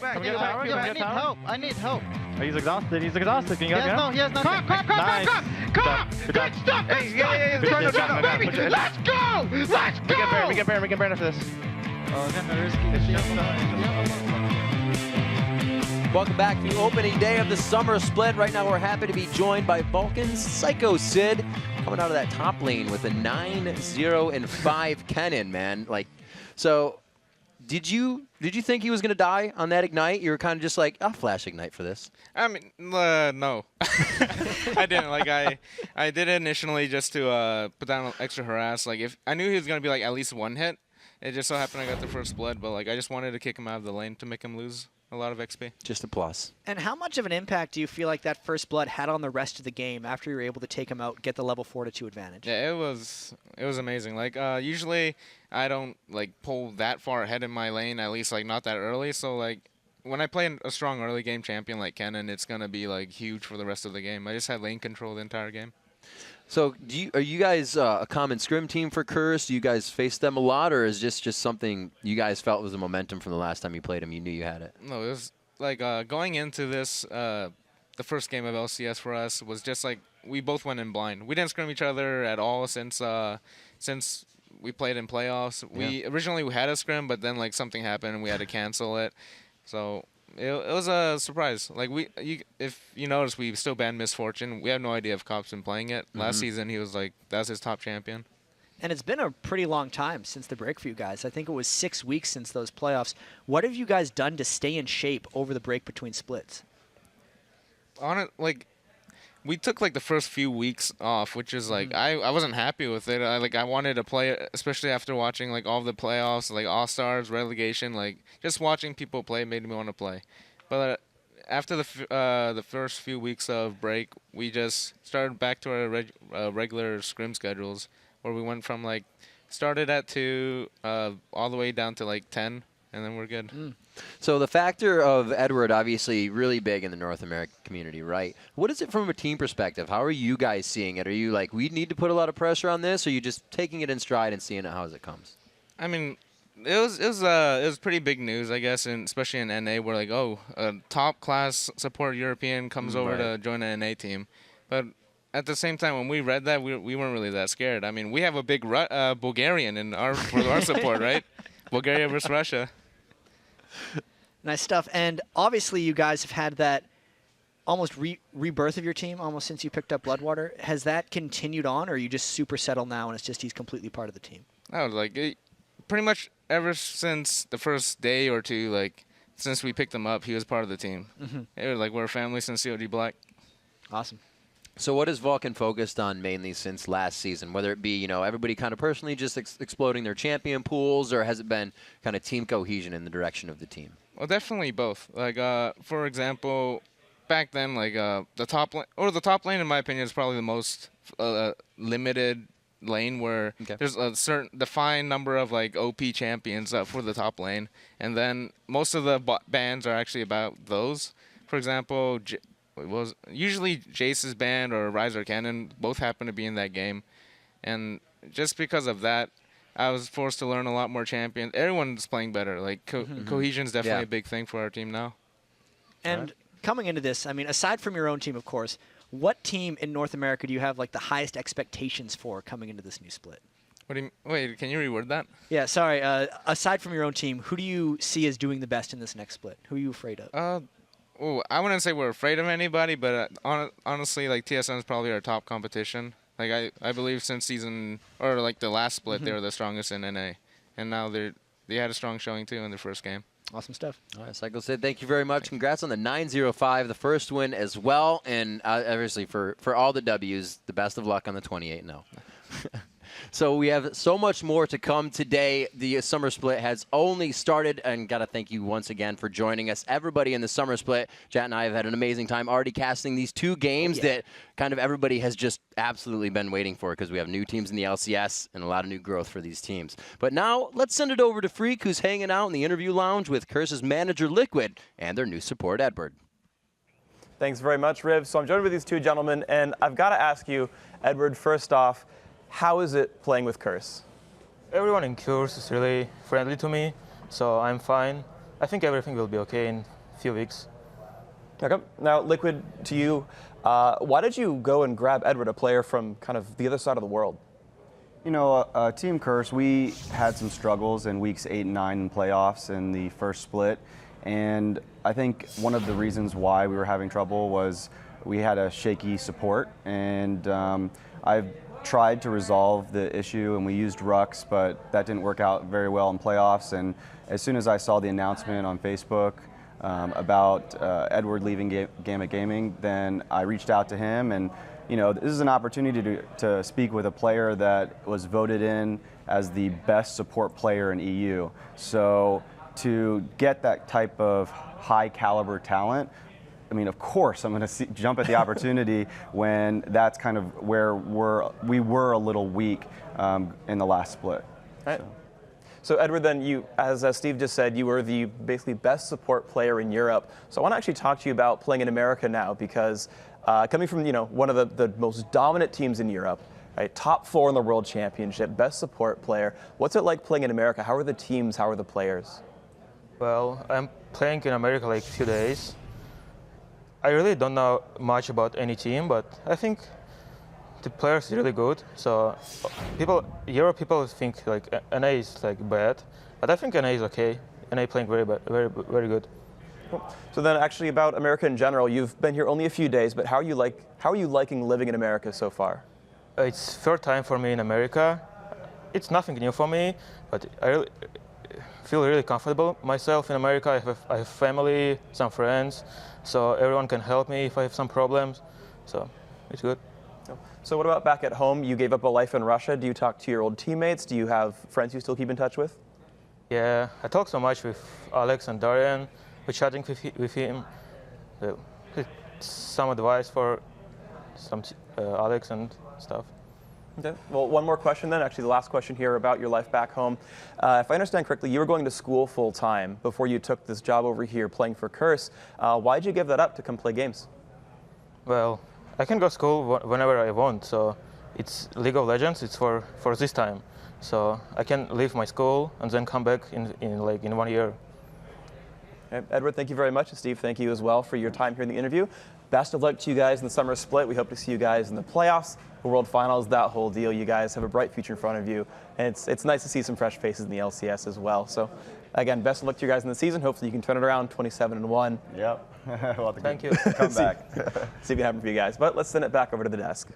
back. Can we get tower? I need help. I need help. Oh, he's exhausted. He's exhausted. Can you get him? No, he has nothing. Come! Good stuff! Good stuff! Baby! Let's go! Let's go! We can burn after this. Welcome back to opening day of the summer split. Right now we're happy to be joined by Vulcan's Psycho Sid, coming out of that top lane with a 9-0-5 Kennen, man. Like, so did you think he was gonna die on that Ignite? You were kind of just like, I'll flash Ignite for this. I mean, no. I didn't. Like, I did it initially just to put down extra harass. Like, if I knew he was gonna be like at least one hit, it just so happened I got the first blood. But like, I just wanted to kick him out of the lane to make him lose a lot of XP. Just a plus. And how much of an impact do you feel like that first blood had on the rest of the game after you were able to take him out, get the level 4-2 advantage? Yeah, it was amazing. Like, usually I don't like pull that far ahead in my lane, at least like not that early. So like, when I play a strong early game champion like Kennen, it's gonna be like huge for the rest of the game. I just had lane control the entire game. So are you guys a common scrim team for Curse? Do you guys face them a lot, or is this just something you guys felt was a momentum from the last time you played them? You knew you had it. No, it was like going into this, the first game of LCS for us was just like we both went in blind. We didn't scrim each other at all since we played in playoffs. Yeah. We originally had a scrim, but then like something happened and we had to cancel it. So it was a surprise. Like if you notice, we still banned Misfortune. We have no idea if Cop's been playing it. Last season, he was like, that's his top champion. And it's been a pretty long time since the break for you guys. I think it was 6 weeks since those playoffs. What have you guys done to stay in shape over the break between splits? We took like the first few weeks off, which is like I wasn't happy with it. I wanted to play, especially after watching like all the playoffs, like All Stars, relegation. Like just watching people play made me want to play. But after the first few weeks of break, we just started back to our regular scrim schedules, where we went from like started at 2 all the way down to like 10. And then we're good. So the factor of Edward, obviously really big in the North American community, right? What is it from a team perspective? How are you guys seeing it? Are you like, we need to put a lot of pressure on this, or are you just taking it in stride and seeing it how it comes? I mean, it was pretty big news, I guess, and especially in NA, where like, oh, a top class support European comes over to join an NA team. But at the same time, when we read that, we weren't really that scared. I mean, we have a big Bulgarian in for our support, right? Bulgaria versus Russia. Nice stuff. And obviously you guys have had that almost rebirth of your team almost since you picked up Bloodwater. Has that continued on, or are you just super settled now and it's just he's completely part of the team? Oh, like pretty much ever since the first day or two, like since we picked him up, he was part of the team. It was like we're a family since COD Black. Awesome. So what has Vulcan focused on mainly since last season? Whether it be, everybody kind of personally just exploding their champion pools, or has it been kind of team cohesion in the direction of the team? Well, definitely both. Like, for example, back then, like the top lane, in my opinion, is probably the most limited lane, where there's a certain defined number of like OP champions for the top lane, and then most of the bans are actually about those. For example, it was usually Jace's band or Rise or Cannon, both happen to be in that game. And just because of that, I was forced to learn a lot more champions. Everyone's playing better. Like, cohesion is definitely a big thing for our team now. And coming into this, I mean, aside from your own team, of course, what team in North America do you have like the highest expectations for coming into this new split? What do you mean? Wait, can you reword that? Yeah, sorry. Aside from your own team, who do you see as doing the best in this next split? Who are you afraid of? I wouldn't say we're afraid of anybody, but honestly, like TSM is probably our top competition. Like I believe since season or like the last split, they were the strongest in NA, and now they had a strong showing too in their first game. Awesome stuff. All right, Cycle Sid, thank you very much. Congrats on the 9-0-5, the first win as well, and obviously for all the W's, the best of luck on the 28-0. So we have so much more to come today. The summer split has only started, and got to thank you once again for joining us. Everybody in the summer split, Jet and I have had an amazing time already casting these 2 games that kind of everybody has just absolutely been waiting for, because we have new teams in the LCS and a lot of new growth for these teams. But now let's send it over to Freak, who's hanging out in the interview lounge with Curse's manager Liquid and their new support Edward. Thanks very much, Riv. So I'm joined with these 2 gentlemen, and I've got to ask you, Edward, first off, how is it playing with Curse? Everyone in Curse is really friendly to me, so I'm fine. I think everything will be okay in few weeks. Okay. Now, Liquid, to you, why did you go and grab Edward, a player from kind of the other side of the world? You know, Team Curse, we had some struggles in weeks 8 and 9 in playoffs in the first split. And I think one of the reasons why we were having trouble was we had a shaky support. And I've tried to resolve the issue, and we used Rux, but that didn't work out very well in playoffs. And as soon as I saw the announcement on Facebook about Edward leaving Gamut Gaming, then I reached out to him, and you know, this is an opportunity to speak with a player that was voted in as the best support player in EU. So to get that type of high caliber talent, I mean, of course, I'm going to jump at the opportunity when that's kind of where we were a little weak in the last split. Right. So Edward, then you, as Steve just said, you were the basically best support player in Europe. So I want to actually talk to you about playing in America now, because coming from one of the most dominant teams in Europe, right, top 4 in the World Championship, best support player. What's it like playing in America? How are the teams? How are the players? Well, I'm playing in America like a few days. I really don't know much about any team, but I think the players are really good. So Europe people think like NA is like bad, but I think NA is okay. NA playing very good. So then, actually, about America in general, you've been here only a few days, but how are you liking living in America so far? It's third time for me in America. It's nothing new for me, but I really feel really comfortable myself in America. I have family, some friends, so everyone can help me if I have some problems. So it's good. So what about back at home? You gave up a life in Russia. Do you talk to your old teammates? Do you have friends you still keep in touch with? Yeah, I talk so much with Alex and Darian. We're chatting with him. Some advice for some Alex and stuff. Okay. Well, one more question then. Actually, the last question here about your life back home. If I understand correctly, you were going to school full time before you took this job over here playing for Curse. Why did you give that up to come play games? Well, I can go to school whenever I want. So it's League of Legends. It's for this time. So I can leave my school and then come back in 1 year. Okay. Edward, thank you very much. And Steve, thank you as well for your time here in the interview. Best of luck to you guys in the summer split. We hope to see you guys in the playoffs, the World Finals, that whole deal. You guys have a bright future in front of you. And it's nice to see some fresh faces in the LCS as well. So, again, best of luck to you guys in the season. Hopefully you can turn it around 27-1. Yep. Well, Thank you. Come back. See if it can happen for you guys. But let's send it back over to the desk.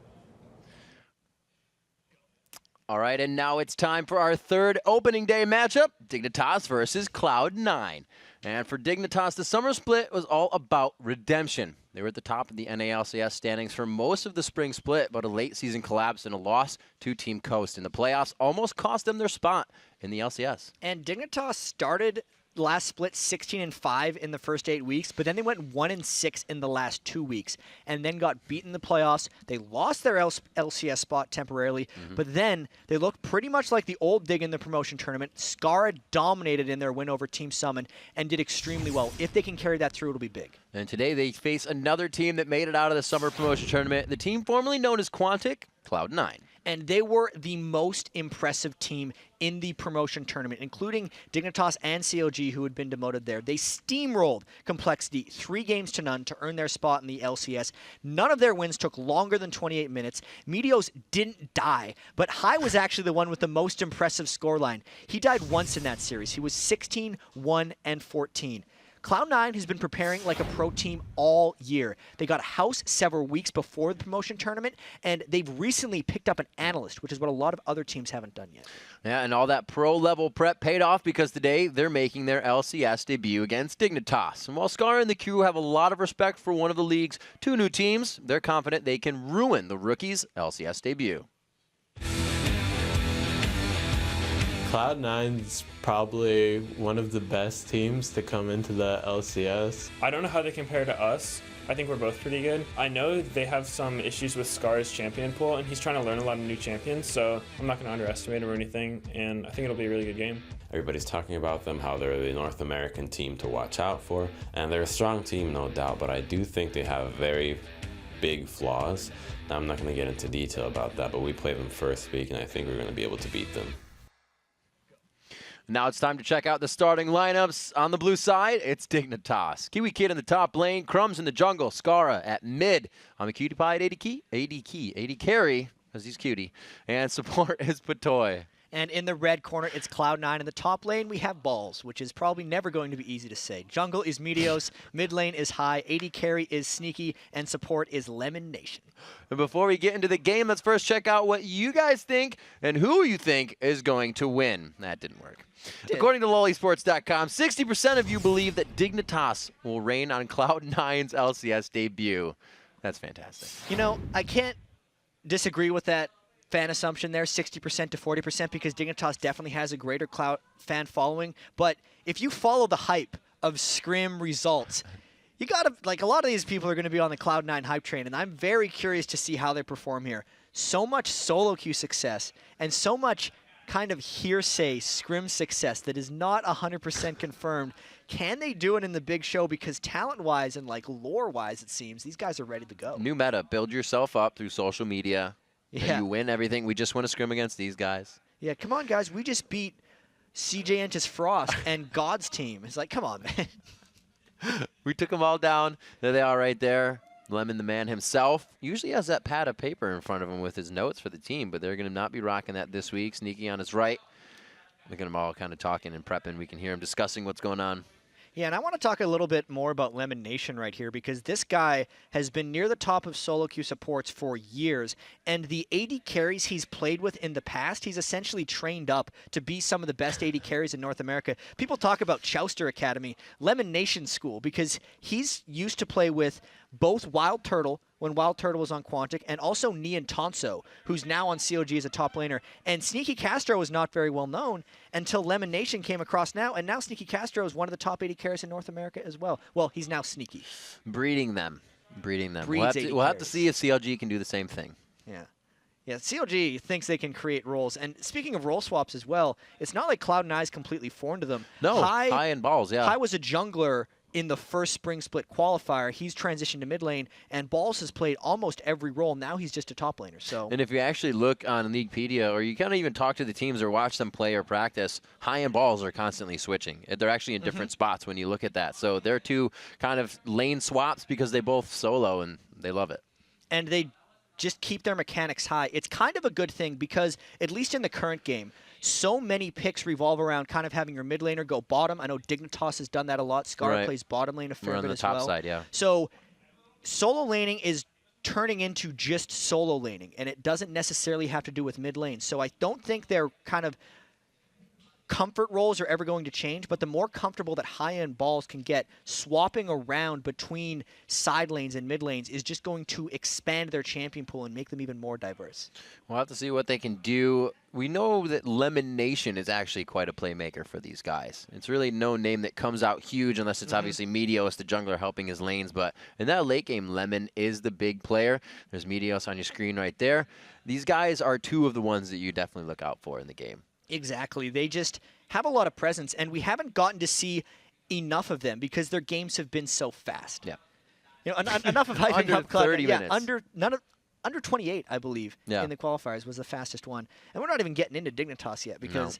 All right, and now it's time for our third opening day matchup, Dignitas versus Cloud9. And for Dignitas, the summer split was all about redemption. They were at the top of the NA LCS standings for most of the spring split, but a late season collapse and a loss to Team Coast in the playoffs almost cost them their spot in the LCS. And Dignitas started last split 16-5 in the first 8 weeks, but then they went 1-6 in the last 2 weeks, and then got beaten in the playoffs. They lost their LCS spot temporarily, but then they looked pretty much like the old Dig in the promotion tournament. Skara dominated in their win over Team Summon and did extremely well. If they can carry that through, it'll be big. And today they face another team that made it out of the summer promotion tournament, the team formerly known as Quantic, Cloud9. And they were the most impressive team in the promotion tournament, including Dignitas and COG, who had been demoted there. They steamrolled Complexity 3-0 to earn their spot in the LCS. None of their wins took longer than 28 minutes. Meteos didn't die, but Hai was actually the one with the most impressive scoreline. He died once in that series. He was 16, 1, and 14. Cloud9 has been preparing like a pro team all year. They got a house several weeks before the promotion tournament, and they've recently picked up an analyst, which is what a lot of other teams haven't done yet. Yeah, and all that pro-level prep paid off because today they're making their LCS debut against Dignitas. And while Scar and the crew have a lot of respect for one of the league's 2 new teams, they're confident they can ruin the rookies' LCS debut. Cloud9's probably one of the best teams to come into the LCS. I don't know how they compare to us. I think we're both pretty good. I know they have some issues with Scar's champion pool, and he's trying to learn a lot of new champions, so I'm not going to underestimate him or anything, and I think it'll be a really good game. Everybody's talking about them, how they're the North American team to watch out for, and they're a strong team, no doubt, but I do think they have very big flaws. Now, I'm not going to get into detail about that, but we played them first week, and I think we're going to be able to beat them. Now it's time to check out the starting lineups. On the blue side, it's Dignitas. Kiwi Kid in the top lane, Crumbs in the jungle, Skara at mid. On the cutie pie, AD carry, because he's cutie. And support is Patoy. And in the red corner, it's Cloud9. In the top lane, we have Balls, which is probably never going to be easy to say. Jungle is Meteos, mid lane is High, AD carry is Sneaky, and support is Lemon Nation. And before we get into the game, let's first check out what you guys think and who you think is going to win. That didn't work. According to LolEsports.com, 60% of you believe that Dignitas will reign on Cloud9's LCS debut. That's fantastic. You know, I can't disagree with that fan assumption there, 60% to 40%, because Dignitas definitely has a greater Cloud fan following. But if you follow the hype of scrim results, you gotta, like, a lot of these people are going to be on the Cloud9 hype train, and I'm very curious to see how they perform here. So much solo queue success and so much kind of hearsay scrim success that is not 100% confirmed. Can they do it in the big show? Because talent-wise and like lore-wise, it seems these guys are ready to go. New meta: build yourself up through social media. Yeah. And you win everything. We just want to scrim against these guys. Yeah, come on, guys. We just beat CJ Entis Frost and God's team. It's like, come on, man. We took them all down. There they are right there. Lemon, the man himself, usually has that pad of paper in front of him with his notes for the team, but they're going to not be rocking that this week. Sneaky on his right. Look at them all kind of talking and prepping. We can hear him discussing what's going on. Yeah, and I want to talk a little bit more about Lemon Nation right here, because this guy has been near the top of solo queue supports for years, and the AD carries he's played with in the past, he's essentially trained up to be some of the best AD carries in North America. People talk about Chowster Academy, Lemon Nation School, because he's used to play with both Wild Turtle, when Wild Turtle was on Quantic, and also Nian Tonso, who's now on COG as a top laner. And Sneaky Castro was not very well known until Lemon Nation came across now, and now Sneaky Castro is one of the top 80 carries in North America as well. Well, he's now Sneaky. Breeding them. We'll Breeds have to see if CLG can do the same thing. Yeah. Yeah, CLG thinks they can create roles. And speaking of role swaps as well, it's not like Cloud9 is completely foreign to them. No, High and Balls, yeah. High was a jungler in the first spring split qualifier. He's transitioned to mid lane, and Balls has played almost every role. Now he's just a top laner. So, and if you actually look on Leaguepedia, or you kind of even talk to the teams or watch them play or practice, High and Balls are constantly switching. They're actually in different spots when you look at that. So they're two kind of lane swaps because they both solo, and they love it. And they just keep their mechanics high. It's kind of a good thing because, at least in the current game, so many picks revolve around kind of having your mid laner go bottom. I know Dignitas has done that a lot. Skara plays bottom lane a fair bit as well. We're on the top side, yeah. So solo laning is turning into just solo laning, and it doesn't necessarily have to do with mid lane. So I don't think their kind of comfort roles are ever going to change, but the more comfortable that high-end Balls can get swapping around between side lanes and mid lanes is just going to expand their champion pool and make them even more diverse. We'll have to see what they can do. We know that Lemon Nation is actually quite a playmaker for these guys. It's really no name that comes out huge unless it's obviously Meteos, the jungler, helping his lanes. But in that late game, Lemon is the big player. There's Meteos on your screen right there. These guys are two of the ones that you definitely look out for in the game. Exactly. They just have a lot of presence, and we haven't gotten to see enough of them because their games have been so fast. Yeah. You know, enough of hyping up Cloud. 30 minutes. Under 28, I believe, in the qualifiers was the fastest one. And we're not even getting into Dignitas yet because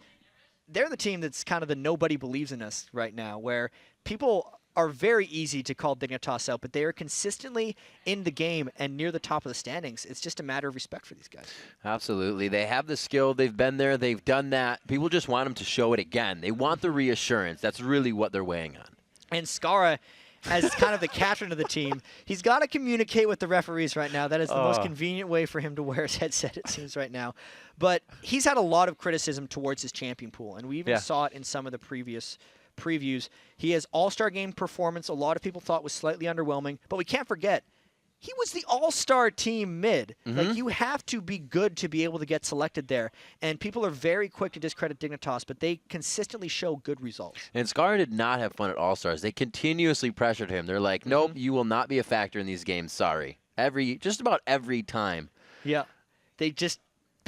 they're the team that's kind of the nobody believes in us right now, where people are very easy to call Dignitas out, but they are consistently in the game and near the top of the standings. It's just a matter of respect for these guys. Absolutely. They have the skill. They've been there. They've done that. People just want them to show it again. They want the reassurance. That's really what they're weighing on. And Skara, as kind of the captain of the team, he's got to communicate with the referees right now. That is the most convenient way for him to wear his headset, it seems, right now. But he's had a lot of criticism towards his champion pool, and we even saw it in some of the previous previews. He has all-star game performance a lot of people thought was slightly underwhelming, but we can't forget he was the all-star team mid. Like, you have to be good to be able to get selected there, and people are very quick to discredit Dignitas, but they consistently show good results. And Skara did not have fun at All-Stars. They continuously pressured him. They're like, nope, you will not be a factor in these games, sorry. Just about every time. Yeah. They just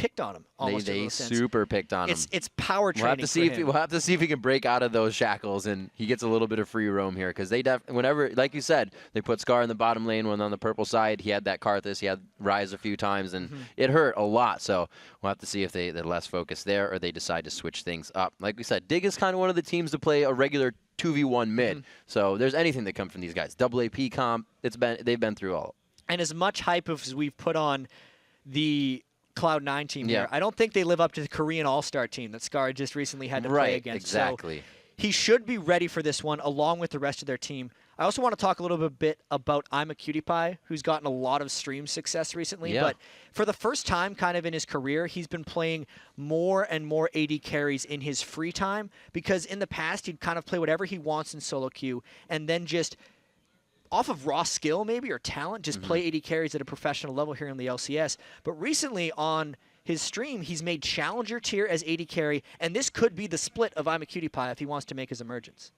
picked on him almost. They super picked on him. It's power training. We'll have to see if he can break out of those shackles and he gets a little bit of free roam here, because whenever, like you said, they put Scar in the bottom lane, one on the purple side. He had that Karthus, he had Rise a few times, and it hurt a lot. So we'll have to see if they're less focused there or they decide to switch things up. Like we said, Dig is kind of one of the teams to play a regular 2v1 mid. So there's anything that comes from these guys. Double AP comp, they've been through all. And as much hype as we've put on the Cloud9 team here, I don't think they live up to the Korean All-Star team that Scar just recently had to play against. Exactly. So he should be ready for this one along with the rest of their team. I also want to talk a little bit about I'm a Cutie Pie, who's gotten a lot of stream success recently. But for the first time kind of in his career, he's been playing more and more AD carries in his free time, because in the past he'd kind of play whatever he wants in solo queue and then just off of raw skill maybe or talent, just play AD carries at a professional level here in the LCS. But recently on his stream, he's made Challenger tier as AD carry, and this could be the split of I'm a Cutie Pie if he wants to make his emergence.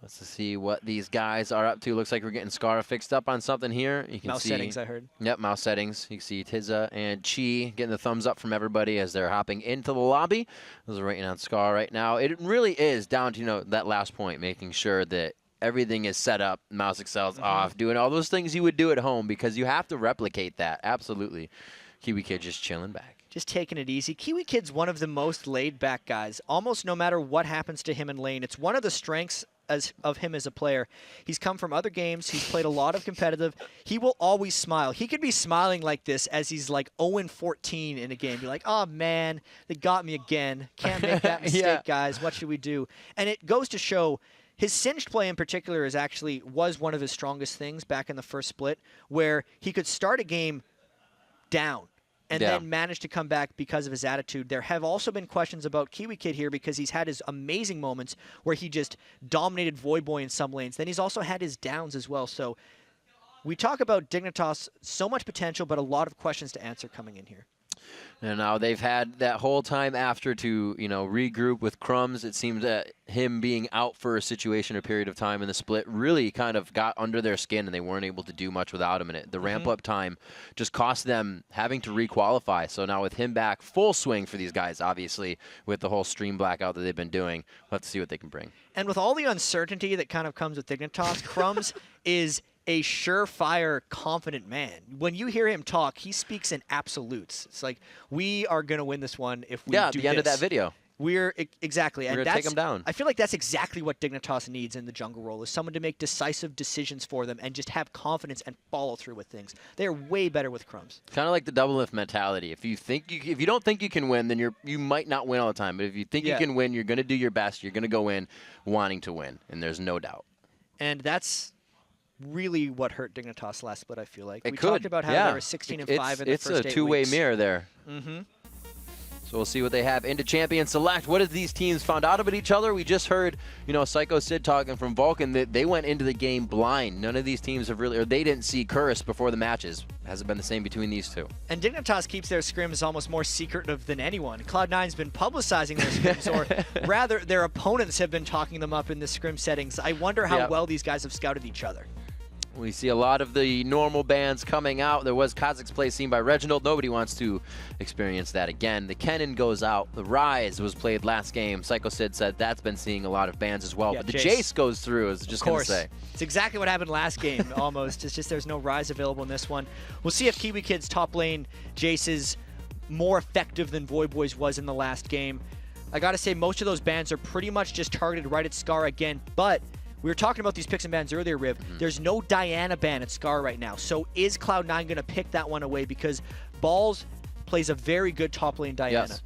Let's see what these guys are up to. Looks like we're getting Scar fixed up on something here. You can mouse settings, I heard. Yep, mouse settings. You can see Tizza and Chi getting the thumbs up from everybody as they're hopping into the lobby. Those are rating on Scar right now. It really is down to, that last point, making sure that everything is set up, mouse excels off, doing all those things you would do at home, because you have to replicate that. Absolutely. Kiwi Kid just chilling back. Just taking it easy. Kiwi Kid's one of the most laid-back guys, almost no matter what happens to him in lane. It's one of the strengths of him as a player. He's come from other games. He's played a lot of competitive. He will always smile. He could be smiling like this as he's like 0-14 in a game. You're like, oh, man, they got me again. Can't make that mistake, guys. What should we do? And it goes to show his Singed play in particular was one of his strongest things back in the first split, where he could start a game down and then manage to come back because of his attitude. There have also been questions about Kiwi Kid here because he's had his amazing moments where he just dominated Void Boy in some lanes. Then he's also had his downs as well. So we talk about Dignitas, so much potential, but a lot of questions to answer coming in here. And now they've had that whole time after to, regroup with Crumbs. It seems that him being out for a situation or period of time in the split really kind of got under their skin, and they weren't able to do much without him in it. The ramp-up time just cost them having to requalify. So now with him back, full swing for these guys, obviously, with the whole stream blackout that they've been doing. We'll have to see what they can bring. And with all the uncertainty that kind of comes with Dignitas, Crumbs is a surefire, confident man. When you hear him talk, he speaks in absolutes. It's like, we are going to win this one if we do the end of that video. Exactly. We're going to take him down. I feel like that's exactly what Dignitas needs in the jungle role, is someone to make decisive decisions for them and just have confidence and follow through with things. They're way better with Crumbs. Kind of like the double lift mentality. If you don't think you can win, then you might not win all the time. But if you think you can win, you're going to do your best. You're going to go in wanting to win, and there's no doubt. And that's really what hurt Dignitas last split, I feel like. We talked about how they were 16-5 in the first 8 weeks. It's a two-way mirror there. So we'll see what they have into Champion Select. What have these teams found out about each other? We just heard, Psycho Sid talking from Vulcan that they went into the game blind. None of these teams have really, or they didn't see Curse before the matches. Hasn't been the same between these two. And Dignitas keeps their scrims almost more secretive than anyone. Cloud9's been publicizing their scrims, or rather, their opponents have been talking them up in the scrim settings. I wonder how well these guys have scouted each other. We see a lot of the normal bands coming out. There was Kazakh's play seen by Reginald. Nobody wants to experience that again. The Kennen goes out. The Rise was played last game. Psycho Sid said that's been seeing a lot of bands as well. But the Jace goes through, I was just going to say. It's exactly what happened last game, almost. It's just there's no Rise available in this one. We'll see if Kiwi Kid's top lane Jace is more effective than Void Boy's was in the last game. I got to say, most of those bans are pretty much just targeted right at Scar again, but we were talking about these picks and bans earlier, Riv. There's no Diana ban at Scar right now. So is Cloud9 going to pick that one away? Because Balls plays a very good top lane Diana. Yes.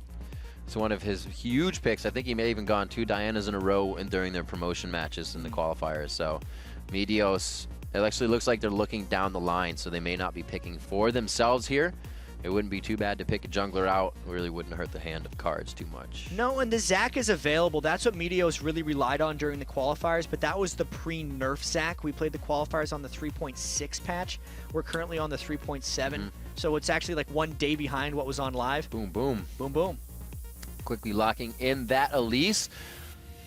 It's one of his huge picks. I think he may have even gone 2 Dianas in a row during their promotion matches in the qualifiers. So Meteos, it actually looks like they're looking down the line, so they may not be picking for themselves here. It wouldn't be too bad to pick a jungler out. It really wouldn't hurt the hand of cards too much. No, and the Zac is available. That's what Meteos really relied on during the qualifiers, but that was the pre-nerf Zac. We played the qualifiers on the 3.6 patch. We're currently on the 3.7, so it's actually like 1 day behind what was on live. Boom, boom. Boom, boom. Quickly locking in that Elise.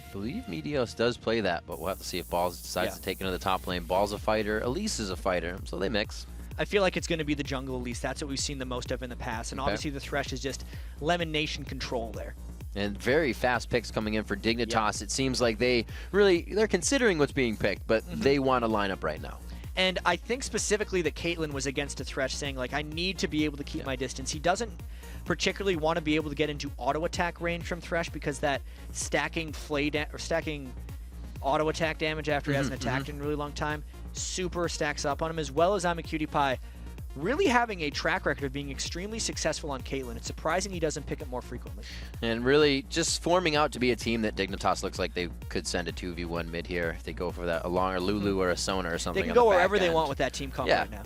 I believe Meteos does play that, but we'll have to see if Balls decides to take into the top lane. Ball's a fighter, Elise is a fighter, so they mix. I feel like it's going to be the jungle Elise. That's what we've seen the most of in the past. And obviously the Thresh is just Lemon Nation control there. And very fast picks coming in for Dignitas. It seems like they're considering what's being picked, but they want to line up right now. And I think specifically that Caitlyn was against a Thresh saying, like, I need to be able to keep my distance. He doesn't particularly want to be able to get into auto attack range from Thresh because that stacking auto attack damage after he hasn't attacked in a really long time super stacks up on him, as well as I'm a Cutie Pie really having a track record of being extremely successful on Caitlyn. It's surprising he doesn't pick it more frequently. And really just forming out to be a team that Dignitas looks like they could send a 2v1 mid here if they go for that along or Lulu or a Sona or something. They can go wherever they want with that team comp right now.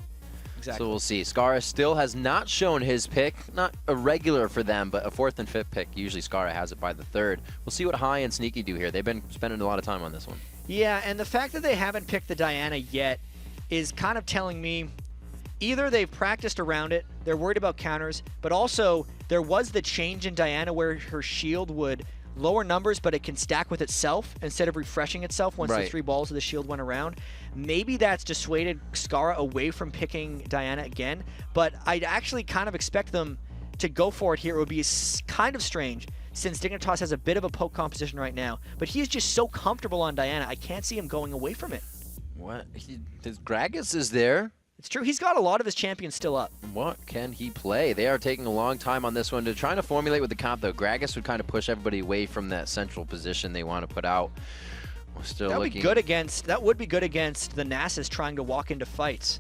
Exactly. So we'll see. Skara still has not shown his pick. Not a regular for them, but a 4th and 5th pick. Usually Skara has it by the 3rd. We'll see what High and Sneaky do here. They've been spending a lot of time on this one. Yeah, and the fact that they haven't picked the Diana yet is kind of telling me either they've practiced around it, they're worried about counters, but also there was the change in Diana where her shield would lower numbers, but it can stack with itself instead of refreshing itself once the 3 balls of the shield went around. Maybe that's dissuaded Skara away from picking Diana again, but I'd actually kind of expect them to go for it here. It would be kind of strange since Dignitas has a bit of a poke composition right now, but he's just so comfortable on Diana, I can't see him going away from it. What? Gragas is there. It's true. He's got a lot of his champions still up. What can he play? They are taking a long time on this one. They're trying to formulate with the comp, though. Gragas would kind of push everybody away from that central position they want to put out. We're still that would looking. Be good against. That would be good against the Nasus trying to walk into fights.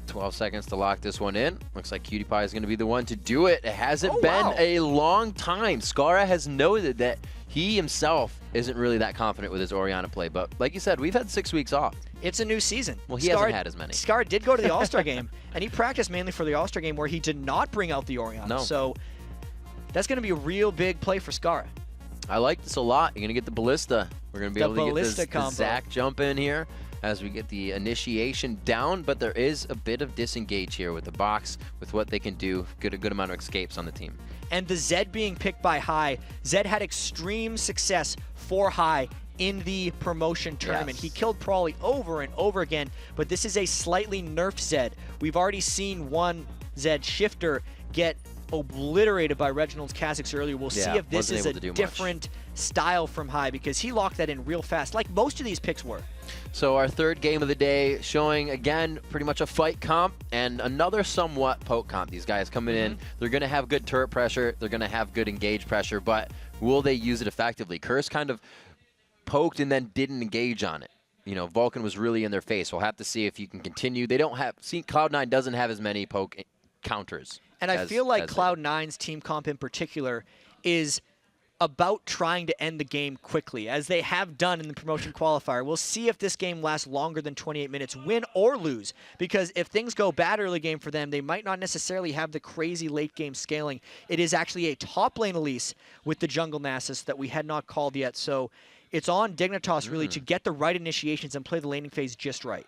12 seconds to lock this one in. Looks like Cutie Pie is going to be the one to do it. It hasn't been a long time. Skara has noted that he himself isn't really that confident with his Orianna play, but like you said, we've had 6 weeks off. It's a new season. Well, he hasn't had as many. Skara did go to the All-Star game, and he practiced mainly for the All-Star game where he did not bring out the Orianna. No. So that's going to be a real big play for Skara. I like this a lot. You're going to get the Ballista. We're going to be able to get the Zac jump in here as we get the initiation down, but there is a bit of disengage here with the box, with what they can do. A good amount of escapes on the team. And the Zed being picked by High, Zed had extreme success for High in the promotion tournament. He killed Prawley over and over again, but this is a slightly nerfed Zed. We've already seen one Zed shifter get obliterated by Reginald's Kha'Zix earlier. We'll see if this is a different style from High, because he locked that in real fast, like most of these picks were. So our 3rd game of the day showing, again, pretty much a fight comp and another somewhat poke comp. These guys coming in, they're going to have good turret pressure, they're going to have good engage pressure, but will they use it effectively? Curse kind of poked and then didn't engage on it. You know, Vulcan was really in their face. We'll have to see if you can continue. They don't have, Cloud9 doesn't have as many poke counters. And I feel like Cloud9's team comp in particular is about trying to end the game quickly, as they have done in the promotion qualifier. We'll see if this game lasts longer than 28 minutes, win or lose, because if things go bad early game for them, they might not necessarily have the crazy late game scaling. It is actually a top lane Elise with the jungle Nasus that we had not called yet, so it's on Dignitas really to get the right initiations and play the laning phase just right.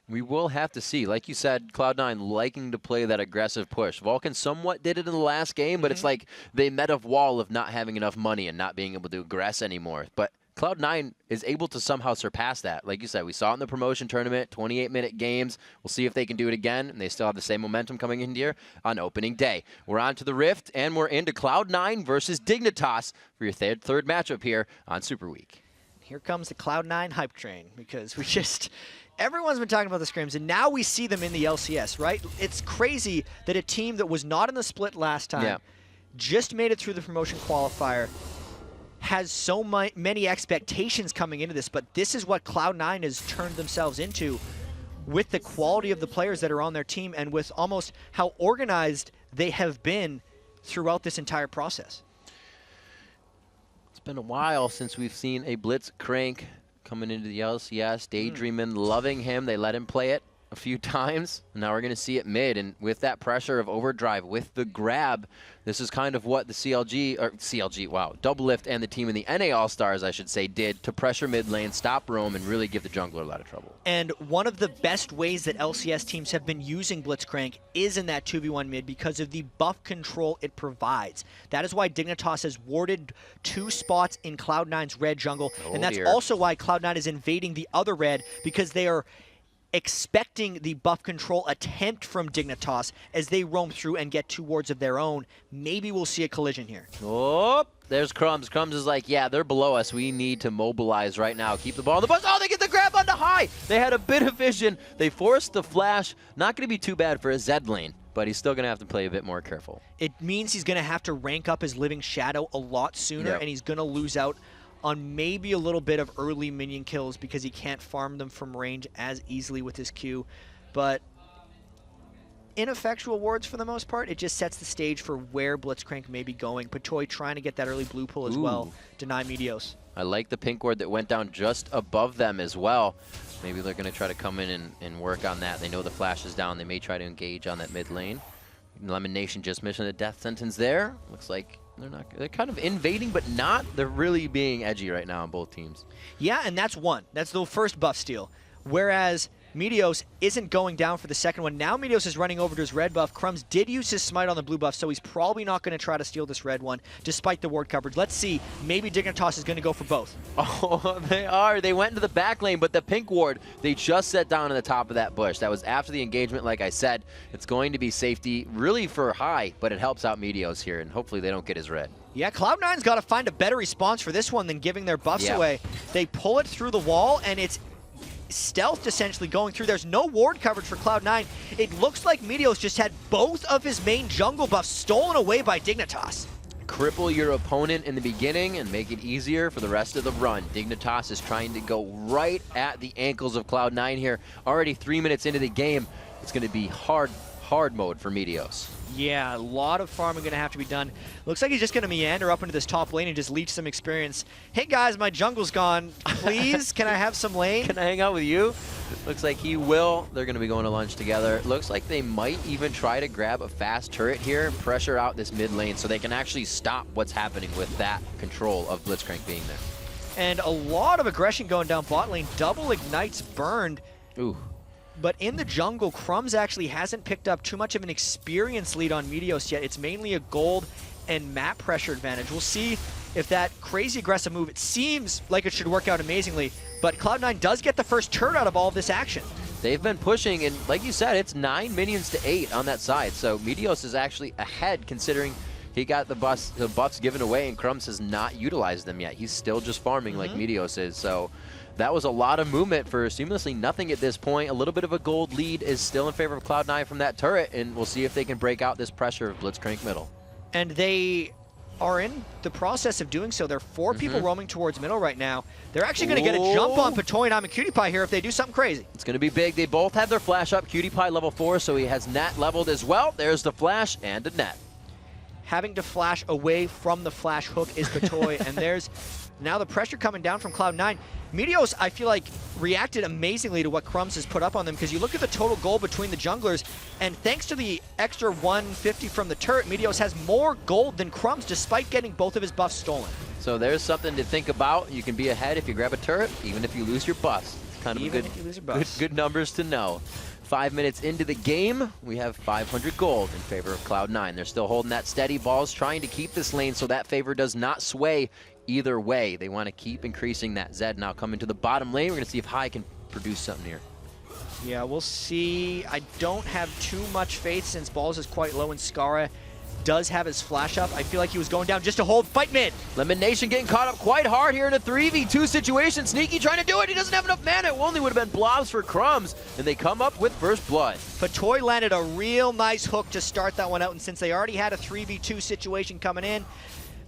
We will have to see. Like you said, Cloud9 liking to play that aggressive push. Vulcan somewhat did it in the last game, but it's like they met a wall of not having enough money and not being able to aggress anymore. But Cloud9 is able to somehow surpass that. Like you said, we saw it in the promotion tournament, 28-minute games. We'll see if they can do it again, and they still have the same momentum coming in here on opening day. We're on to the Rift, and we're into Cloud9 versus Dignitas for your third matchup here on Super Week. Here comes the Cloud9 hype train, because we just... Everyone's been talking about the scrims, and now we see them in the LCS, right? It's crazy that a team that was not in the split last time just made it through the promotion qualifier, has so many expectations coming into this, but this is what Cloud9 has turned themselves into with the quality of the players that are on their team and with almost how organized they have been throughout this entire process. It's been a while since we've seen a Blitz crank coming into the LCS. Daydreamin', loving him. They let him play it a few times. Now we're going to see it mid, and with that pressure of overdrive, with the grab, this is kind of what the Doublelift and the team in the NA All-Stars, I should say, did to pressure mid lane, stop roam, and really give the jungler a lot of trouble. And one of the best ways that LCS teams have been using Blitzcrank is in that 2v1 mid because of the buff control it provides. That is why Dignitas has warded 2 spots in Cloud9's red jungle, and that's also why Cloud9 is invading the other red, because they are expecting the buff control attempt from Dignitas as they roam through and get 2 wards of their own. Maybe we'll see a collision here. Oh, there's Crumbs. Crumbs is like, yeah, they're below us. We need to mobilize right now. Keep the ball on the bus. Oh, they get the grab on the high. They had a bit of vision. They forced the flash. Not going to be too bad for a Zed lane, but he's still going to have to play a bit more careful. It means he's going to have to rank up his Living Shadow a lot sooner, and he's going to lose out on maybe a little bit of early minion kills because he can't farm them from range as easily with his Q. But ineffectual wards for the most part. It just sets the stage for where Blitzcrank may be going. Patoy trying to get that early blue pull as well. Deny Meteos. I like the pink ward that went down just above them as well. Maybe they're going to try to come in and work on that. They know the flash is down. They may try to engage on that mid lane. Lemon Nation just missing a death sentence there. Looks like they're kind of invading, but not. They're really being edgy right now on both teams. Yeah, and that's one. That's the first buff steal. Whereas Meteos isn't going down for the second one. Now Meteos is running over to his red buff. Crumbs did use his smite on the blue buff, so he's probably not going to try to steal this red one, despite the ward coverage. Let's see. Maybe Dignitas is going to go for both. Oh, they are. They went into the back lane, but the pink ward, they just set down on the top of that bush. That was after the engagement, like I said. It's going to be safety really for high, but it helps out Meteos here, and hopefully they don't get his red. Yeah, Cloud9's got to find a better response for this one than giving their buffs away. They pull it through the wall, and it's stealthed essentially going through. There's no ward coverage for Cloud9. It looks like Meteos just had both of his main jungle buffs stolen away by Dignitas. Cripple your opponent in the beginning and make it easier for the rest of the run. Dignitas is trying to go right at the ankles of Cloud9 here. Already 3 minutes into the game. It's going to be hard mode for Meteos. Yeah, a lot of farming going to have to be done. Looks like he's just going to meander up into this top lane and just leech some experience. Hey guys, my jungle's gone. Please, can I have some lane? Can I hang out with you? Looks like he will. They're going to be going to lunch together. Looks like they might even try to grab a fast turret here and pressure out this mid lane so they can actually stop what's happening with that control of Blitzcrank being there. And a lot of aggression going down bot lane. Double ignites burned. Ooh. But in the jungle, Crumbs actually hasn't picked up too much of an experience lead on Meteos yet. It's mainly a gold and map pressure advantage. We'll see if that crazy aggressive move, it seems like it should work out amazingly, but Cloud9 does get the first turret out of all of this action. They've been pushing, and like you said, it's 9 minions to 8 on that side, so Meteos is actually ahead considering he got the buffs given away and Crumbs has not utilized them yet. He's still just farming like Meteos is, so that was a lot of movement for seamlessly nothing at this point. A little bit of a gold lead is still in favor of Cloud9 from that turret, and we'll see if they can break out this pressure of Blitzcrank middle. And they are in the process of doing so. There are 4 people roaming towards middle right now. They're actually going to get a jump on Patoy and I'm a Cutie Pie here if they do something crazy. It's going to be big. They both have their flash up. Cutie Pie level 4, so he has net leveled as well. There's the flash and a net. Having to flash away from the flash hook is Patoy, and there's now the pressure coming down from Cloud9. Meteos, I feel like, reacted amazingly to what Crumbs has put up on them, because you look at the total goal between the junglers, and thanks to the extra 150 from the turret, Meteos has more gold than Crumbs, despite getting both of his buffs stolen. So there's something to think about. You can be ahead if you grab a turret, even if you lose your buffs. It's kind of good numbers to know. 5 minutes into the game, we have 500 gold in favor of Cloud9. They're still holding that steady. Ball's trying to keep this lane so that favor does not sway either way. They want to keep increasing that. Zed now coming to the bottom lane. We're going to see if High can produce something here. Yeah, we'll see. I don't have too much faith since Balls is quite low and Skara does have his flash up. I feel like he was going down just to hold. Fight mid. Lemon Nation getting caught up quite hard here in a 3v2 situation. Sneaky trying to do it. He doesn't have enough mana. It only would have been blobs for Crumbs, and they come up with first blood. Patoy landed a real nice hook to start that one out, and since they already had a 3v2 situation coming in,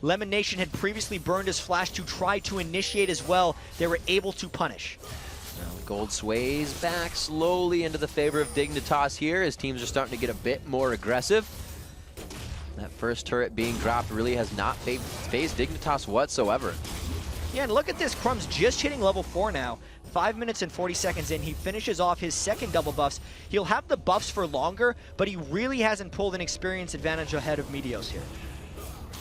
Lemon Nation had previously burned his flash to try to initiate as well. They were able to punish. Now gold sways back slowly into the favor of Dignitas here as teams are starting to get a bit more aggressive. That first turret being dropped really has not phased Dignitas whatsoever. Yeah, and look at this. Crumbs just hitting level 4 now. 5 minutes and 40 seconds in. He finishes off his second double buffs. He'll have the buffs for longer, but he really hasn't pulled an experience advantage ahead of Meteos here.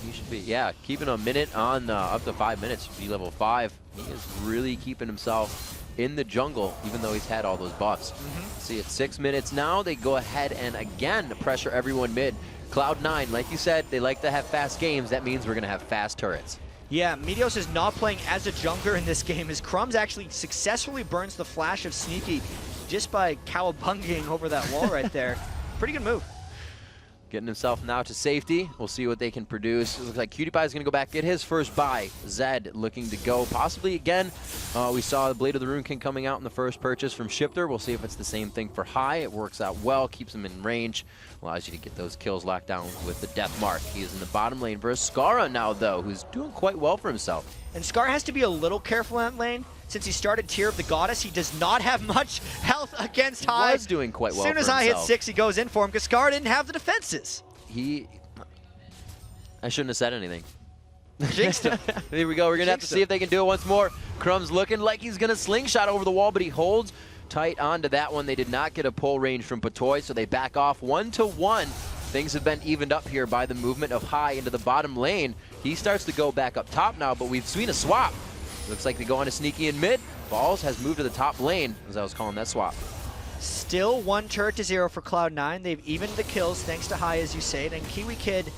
He should be, yeah, keeping a minute on up to 5 minutes to be level 5. He is really keeping himself in the jungle, even though he's had all those buffs. See, it's 6 minutes now. They go ahead and again pressure everyone mid. Cloud9, like you said, they like to have fast games. That means we're going to have fast turrets. Yeah, Meteos is not playing as a jungler in this game as Crumbs actually successfully burns the flash of Sneaky. just by cowabunging over that wall right there. Pretty good move. Getting himself now to safety. We'll see what they can produce. It looks like Cutie Pie is going to go back, get his first buy. Zed looking to go possibly again. We saw the Blade of the Rune King coming out in the first purchase from Shifter. We'll see if it's the same thing for High. It works out well, keeps him in range, allows you to get those kills locked down with the Death Mark. He is in the bottom lane versus Skara now, though, who's doing quite well for himself. And Scar has to be a little careful in that lane. Since he started Tear of the Goddess, he does not have much health against High. He was doing quite well for himself. As soon as High hits 6, he goes in for him because Scar didn't have the defenses. I shouldn't have said anything. Jinxed him. Here we go. We're going to have to see if they can do it once more. Crumb's looking like he's going to slingshot over the wall, but he holds tight onto that one. They did not get a pull range from Patoy, so they back off 1-1. Things have been evened up here by the movement of High into the bottom lane. He starts to go back up top now, but we've seen a swap. Looks like they go on a sneaky in mid. Balls has moved to the top lane, as I was calling that swap. Still 1 turret to 0 for Cloud9. They've evened the kills thanks to High, as you say, and Kiwi Kid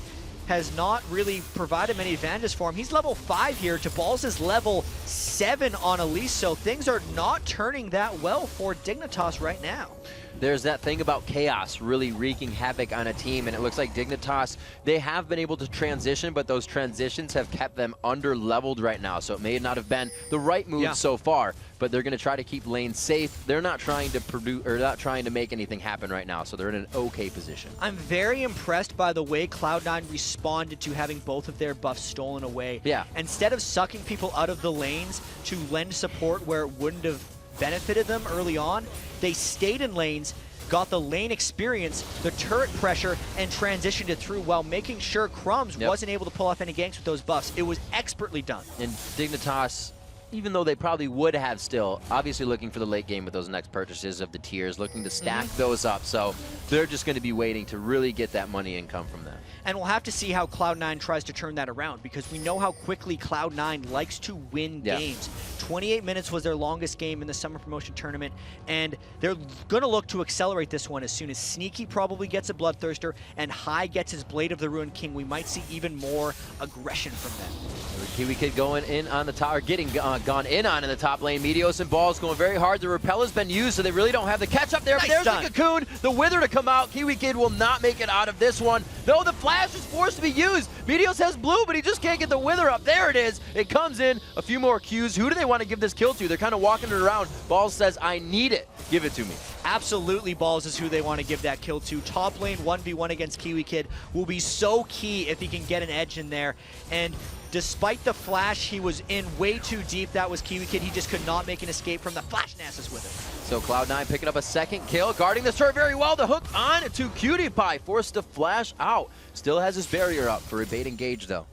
has not really provided many advantages for him. He's level 5 here. Jabal's is level 7 on Elise, so things are not turning that well for Dignitas right now. There's that thing about chaos really wreaking havoc on a team, and it looks like Dignitas, they have been able to transition, but those transitions have kept them under-leveled right now, so it may not have been the right move so far, but they're going to try to keep lanes safe. They're not trying to produce, or not trying to make anything happen right now, so they're in an okay position. I'm very impressed by the way Cloud9 responded to having both of their buffs stolen away. Yeah. Instead of sucking people out of the lanes to lend support where it wouldn't have benefited them early on, they stayed in lanes, got the lane experience, the turret pressure, and transitioned it through while making sure Crumbs wasn't able to pull off any ganks with those buffs. It was expertly done. And Dignitas, even though they probably would have still, obviously looking for the late game with those next purchases of the tiers, looking to stack those up. So they're just going to be waiting to really get that money income from that. And we'll have to see how Cloud9 tries to turn that around, because we know how quickly Cloud9 likes to win games. 28 minutes was their longest game in the Summer Promotion Tournament, and they're going to look to accelerate this one as soon as Sneaky probably gets a Bloodthirster and High gets his Blade of the Ruined King. We might see even more aggression from them. Kiwi Kid going in on the top, or getting gone in on in the top lane. Meteos and Balls going very hard. The Repel has been used, so they really don't have the catch up there. But there's the Cocoon, the Wither to come out. Kiwi Kid will not make it out of this one. No, the Flash is forced to be used. Meteos has blue, but he just can't get the Wither up. There it is. It comes in. A few more Qs. Who do they want to give this kill to? They're kind of walking it around. Balls says, I need it. Give it to me. Absolutely, Balls is who they want to give that kill to. Top lane 1v1 against Kiwi Kid will be so key if he can get an edge in there. And despite the flash, he was in way too deep. That was Kiwi Kid. He just could not make an escape from the Flash Nasus with it. So Cloud9 picking up a second kill, guarding the turret very well. The hook on to Cutie Pie, forced to flash out. Still has his barrier up for a bait engage, though.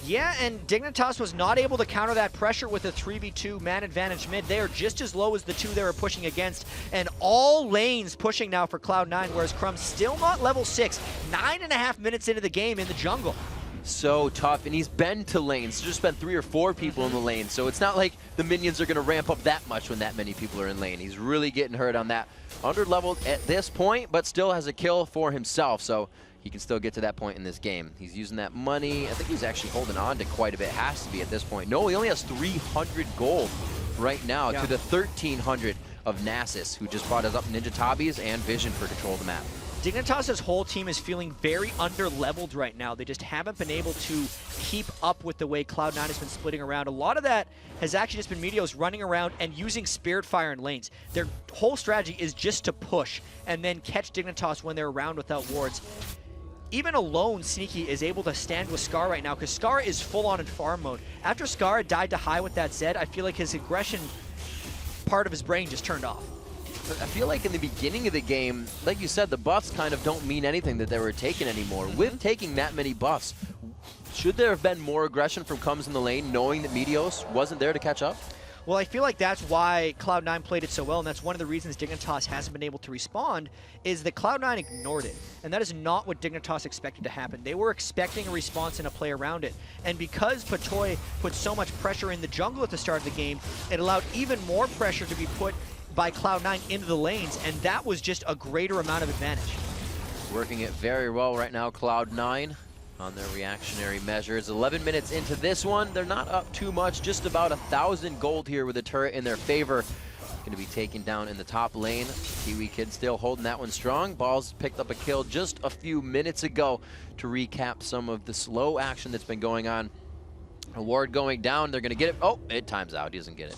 Yeah, and Dignitas was not able to counter that pressure with a 3v2 man advantage mid. They are just as low as the two they were pushing against, and all lanes pushing now for Cloud9, whereas Crumb's still not level 6. 9.5 minutes into the game in the jungle. So tough, and he's been to lanes. There's just been 3 or 4 people in the lane, so it's not like the minions are going to ramp up that much when that many people are in lane. He's really getting hurt on that. Under-leveled at this point, but still has a kill for himself, so he can still get to that point in this game. He's using that money. I think he's actually holding on to quite a bit. Has to be at this point. No, he only has 300 gold right now to the 1,300 of Nasus, who just brought us up Ninja Tabis and Vision for control of the map. Dignitas' whole team is feeling very under-leveled right now. They just haven't been able to keep up with the way Cloud9 has been splitting around. A lot of that has actually just been Meteos running around and using Spirit Fire in lanes. Their whole strategy is just to push and then catch Dignitas when they're around without wards. Even alone, Sneaky is able to stand with Scar right now, because Scar is full-on in farm mode. After Scar died to High with that Zed, I feel like his aggression part of his brain just turned off. I feel like in the beginning of the game, like you said, the buffs kind of don't mean anything that they were taking anymore. With taking that many buffs, should there have been more aggression from Cums in the lane, knowing that Meteos wasn't there to catch up? Well, I feel like that's why Cloud9 played it so well, and that's one of the reasons Dignitas hasn't been able to respond, is that Cloud9 ignored it. And that is not what Dignitas expected to happen. They were expecting a response and a play around it. And because Patoy put so much pressure in the jungle at the start of the game, it allowed even more pressure to be put by Cloud9 into the lanes, and that was just a greater amount of advantage. Working it very well right now, Cloud9 on their reactionary measures. 11 minutes into this one, they're not up too much, just about 1,000 gold here with a turret in their favor. going to be taken down in the top lane. Kiwi Kid still holding that one strong. Balls picked up a kill just a few minutes ago to recap some of the slow action that's been going on. Award going down. They're going to get it. Oh, it times out. He doesn't get it.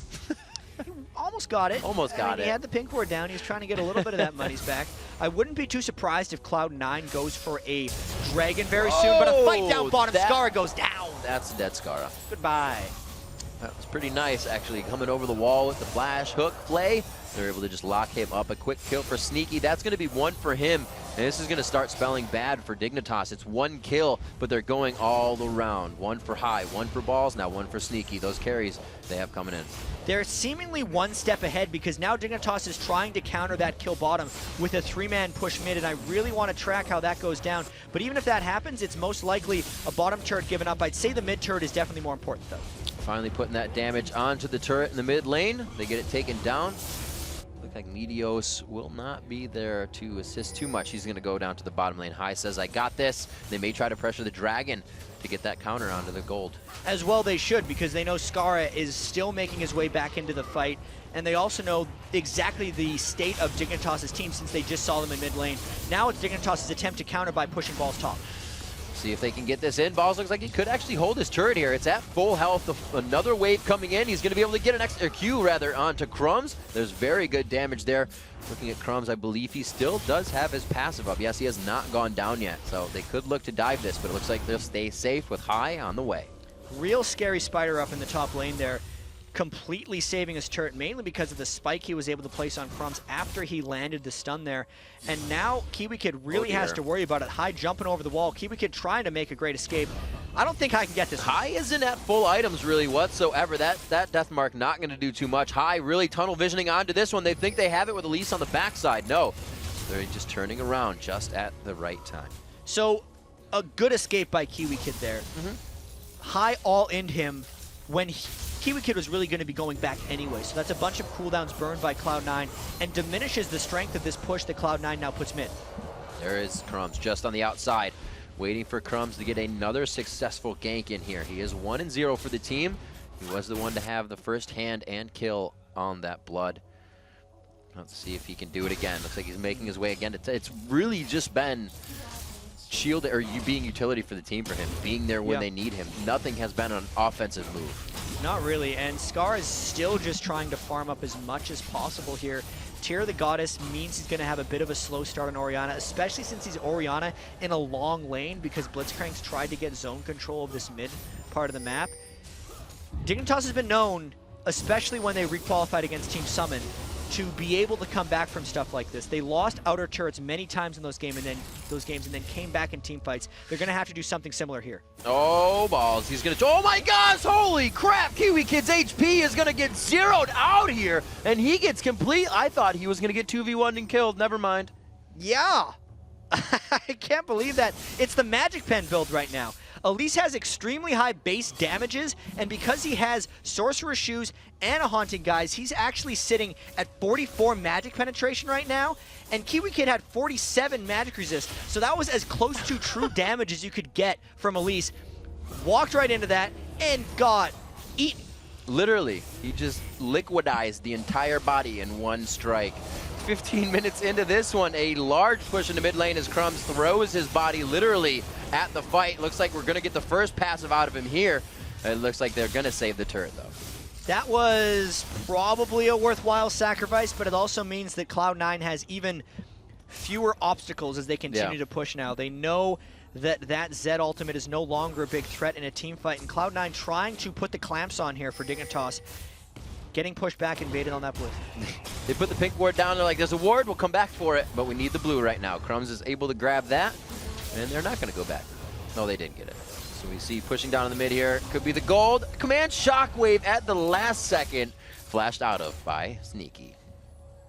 Almost got it. Almost got it. He had the pink ward down. He was trying to get a little bit of that money's back. I wouldn't be too surprised if Cloud9 goes for a dragon very soon, but a fight down bottom. Scar goes down. That's dead Scara. Goodbye. That was pretty nice, actually, coming over the wall with the flash, hook, play. They're able to just lock him up. A quick kill for Sneaky. That's going to be one for him. And this is going to start spelling bad for Dignitas. It's one kill, but they're going all around. One for High, one for Balls, now one for Sneaky. Those carries they have coming in. They're seemingly one step ahead because now Dignitas is trying to counter that kill bottom with a 3-man push mid, and I really want to track how that goes down. But even if that happens, it's most likely a bottom turret given up. I'd say the mid turret is definitely more important, though. Finally putting that damage onto the turret in the mid lane. They get it taken down. Looks like Meteos will not be there to assist too much. He's going to go down to the bottom lane. High says, I got this. They may try to pressure the dragon to get that counter onto the gold. As well they should, because they know Scara is still making his way back into the fight, and they also know exactly the state of Dignitas' team since they just saw them in mid lane. Now it's Dignitas' attempt to counter by pushing Balls top. See if they can get this in. Balls looks like he could actually hold his turret here. It's at full health. Another wave coming in. He's going to be able to get an extra Q rather onto Crumbs. There's very good damage there. Looking at Crumbs, I believe he still does have his passive up. Yes, he has not gone down yet, so they could look to dive this, but it looks like they'll stay safe with High on the way. Real scary spider up in the top lane there, completely saving his turret, mainly because of the spike he was able to place on Crumbs after he landed the stun there. And now Kiwi Kid really has to worry about it. High jumping over the wall. Kiwi Kid trying to make a great escape. I don't think High can get this. High isn't at full items really whatsoever. That death mark not going to do too much. High really tunnel visioning onto this one. They think they have it with Elise on the backside. No, they're just turning around just at the right time. So a good escape by Kiwi Kid there. High all-in'd him when Kiwi Kid was really going to be going back anyway. So that's a bunch of cooldowns burned by Cloud9 and diminishes the strength of this push that Cloud9 now puts mid. There is Crumbs just on the outside, waiting for Crumbs to get another successful gank in here. He is 1-0 for the team. He was the one to have the first hand and kill on that blood. Let's see if he can do it again. Looks like he's making his way again. It's really just been shield or you being utility for the team for him, being there when they need him. Nothing has been an offensive move. Not really, and Scar is still just trying to farm up as much as possible here. Tear of the Goddess means he's going to have a bit of a slow start on Orianna, especially since he's Orianna in a long lane because Blitzcrank's tried to get zone control of this mid part of the map. Dignitas has been known, especially when they requalified against Team Summon, to be able to come back from stuff like this. They lost outer turrets many times in those games and then came back in team fights. They're going to have to do something similar here. Oh, Balls. He's going to... Oh, my gosh! Holy crap! Kiwi Kid's HP is going to get zeroed out here, and he gets complete... I thought he was going to get 2v1 and killed. Never mind. Yeah! I can't believe that. It's the Magic Pen build right now. Elise has extremely high base damages, and because he has Sorcerer's Shoes and a Haunting Guise, he's actually sitting at 44 magic penetration right now, and Kiwi Kid had 47 magic resist, so that was as close to true damage as you could get from Elise. Walked right into that and got eaten. Literally, he just liquidized the entire body in one strike. 15 minutes into this one, a large push into mid lane as Crumbs throws his body literally at the fight. Looks like we're going to get the first passive out of him here. It looks like they're going to save the turret, though. That was probably a worthwhile sacrifice, but it also means that Cloud9 has even fewer obstacles as they continue to push now. They know that Zed ultimate is no longer a big threat in a team fight, and Cloud9 trying to put the clamps on here for Dignitas. Getting pushed back and baited on that blue. They put the pink ward down. They're like, there's a ward. We'll come back for it. But we need the blue right now. Crumbs is able to grab that. And they're not going to go back. No, they didn't get it. So we see pushing down in the mid here. Could be the gold. Command Shockwave at the last second. Flashed out of by Sneaky.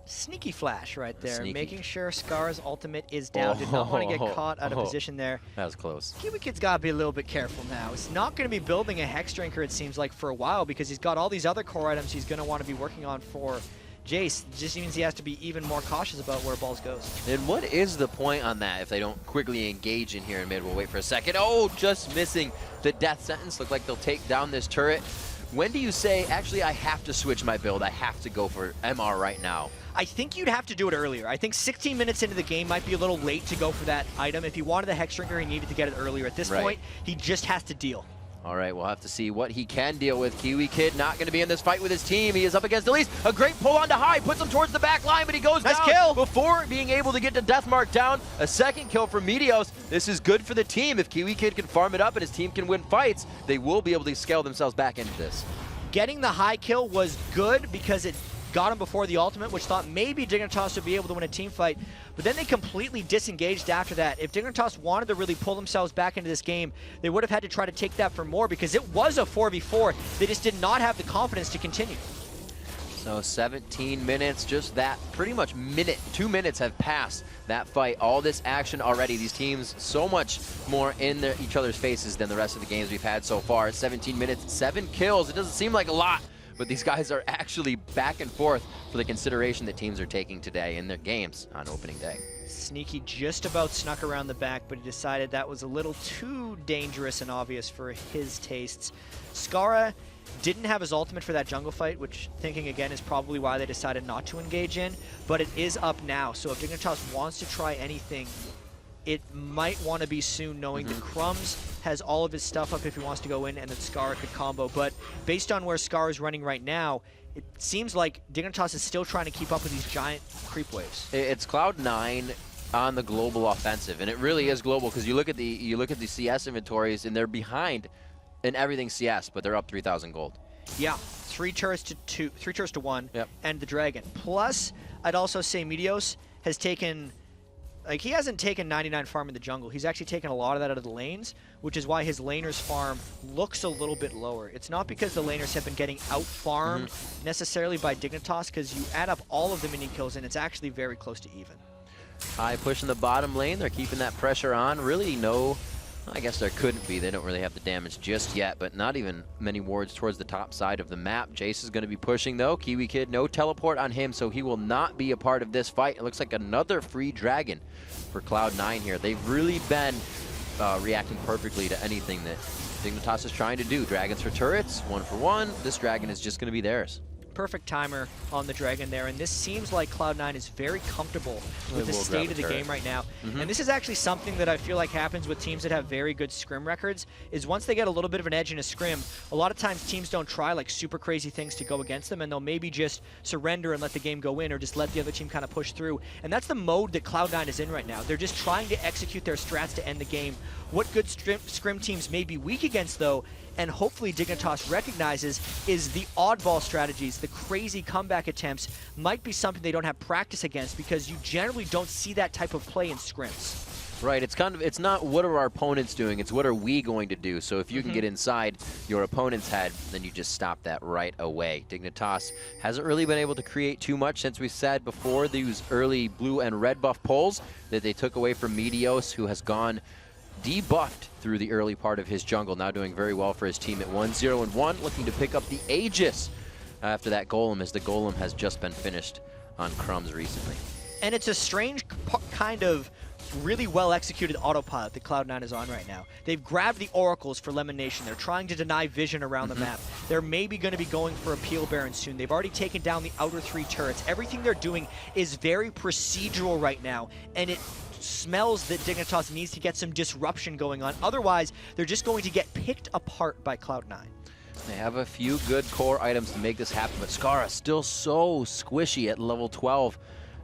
Sneaky flash right there. Sneaky. Making sure Scar's ultimate is down. Did not want to get caught out of position there. That was close. Kiwi Kid's got to be a little bit careful now. He's not going to be building a Hex Drinker, it seems like, for a while because he's got all these other core items he's going to want to be working on for Jace. It just means he has to be even more cautious about where balls goes. And what is the point on that if they don't quickly engage in here in mid? We'll wait for a second. Oh, just missing the death sentence. Look like they'll take down this turret. When do you say, actually, I have to switch my build, I have to go for MR right now? I think you'd have to do it earlier. I think 16 minutes into the game might be a little late to go for that item. If he wanted the Hexdrinker, he needed to get it earlier. At this point, he just has to deal. All right, we'll have to see what he can deal with. Kiwi Kid not going to be in this fight with his team. He is up against Elise. A great pull onto High, puts him towards the back line, but he goes down kill before being able to get the death mark down. A second kill from Meteos. This is good for the team. If Kiwi Kid can farm it up and his team can win fights, they will be able to scale themselves back into this. Getting the high kill was good because it got him before the ultimate, which thought maybe Dignitas would be able to win a team fight, but then they completely disengaged after that. If Dignitas wanted to really pull themselves back into this game, they would have had to try to take that for more because it was a 4v4. They just did not have the confidence to continue. So 17 minutes, just that, pretty much 2 minutes have passed that fight. All this action already. These teams so much more in each other's faces than the rest of the games we've had so far. 17 minutes, 7 kills. It doesn't seem like a lot, but these guys are actually back and forth for the consideration that teams are taking today in their games on opening day. Sneaky just about snuck around the back, but he decided that was a little too dangerous and obvious for his tastes. Skara didn't have his ultimate for that jungle fight, which, thinking again, is probably why they decided not to engage in, but it is up now, so if Dignitas wants to try anything, it might want to be soon, knowing that Crumbs has all of his stuff up if he wants to go in, and that Skara could combo. But based on where Skara is running right now, it seems like Dignitas is still trying to keep up with these giant creep waves. It's Cloud9 on the global offensive, and it really is global because you look at the CS inventories, and they're behind in everything CS, but they're up 3,000 gold. Yeah, 3 turrets to 1, yep. And the Dragon. Plus, I'd also say Meteos has taken. Like, he hasn't taken 99 farm in the jungle. He's actually taken a lot of that out of the lanes, which is why his laner's farm looks a little bit lower. It's not because the laners have been getting out-farmed necessarily by Dignitas, because you add up all of the mini kills, and it's actually very close to even. High push in the bottom lane. They're keeping that pressure on. Really no, I guess there couldn't be. They don't really have the damage just yet, but not even many wards towards the top side of the map. Jace is going to be pushing, though. Kiwi Kid, no teleport on him, so he will not be a part of this fight. It looks like another free dragon for Cloud9 here. They've really been reacting perfectly to anything that Dignitas is trying to do. Dragons for turrets, 1 for 1. This dragon is just going to be theirs. Perfect timer on the Dragon there, and this seems like Cloud9 is very comfortable with the state of the game right now. And this is actually something that I feel like happens with teams that have very good scrim records, is once they get a little bit of an edge in a scrim, a lot of times teams don't try like super crazy things to go against them, and they'll maybe just surrender and let the game go in, or just let the other team kind of push through. And that's the mode that Cloud9 is in right now. They're just trying to execute their strats to end the game. What good scrim teams may be weak against, though, and hopefully Dignitas recognizes, is the oddball strategies, the crazy comeback attempts might be something they don't have practice against, because you generally don't see that type of play in scrims. Right, it's not what are our opponents doing, it's what are we going to do. So if you can get inside your opponent's head, then you just stop that right away. Dignitas hasn't really been able to create too much since we said before these early blue and red buff pulls that they took away from Meteos, who has gone debuffed through the early part of his jungle, now doing very well for his team at 1-0-1, looking to pick up the Aegis after that Golem, as the Golem has just been finished on Crumbs recently. And it's a strange kind of really well-executed autopilot that Cloud9 is on right now. They've grabbed the oracles for Lemon Nation. They're trying to deny vision around the map. They're maybe going to be going for a Peel Baron soon. They've already taken down the outer 3 turrets. Everything they're doing is very procedural right now, and it smells that Dignitas needs to get some disruption going on. Otherwise, they're just going to get picked apart by Cloud9. They have a few good core items to make this happen, but Skara still so squishy at level 12.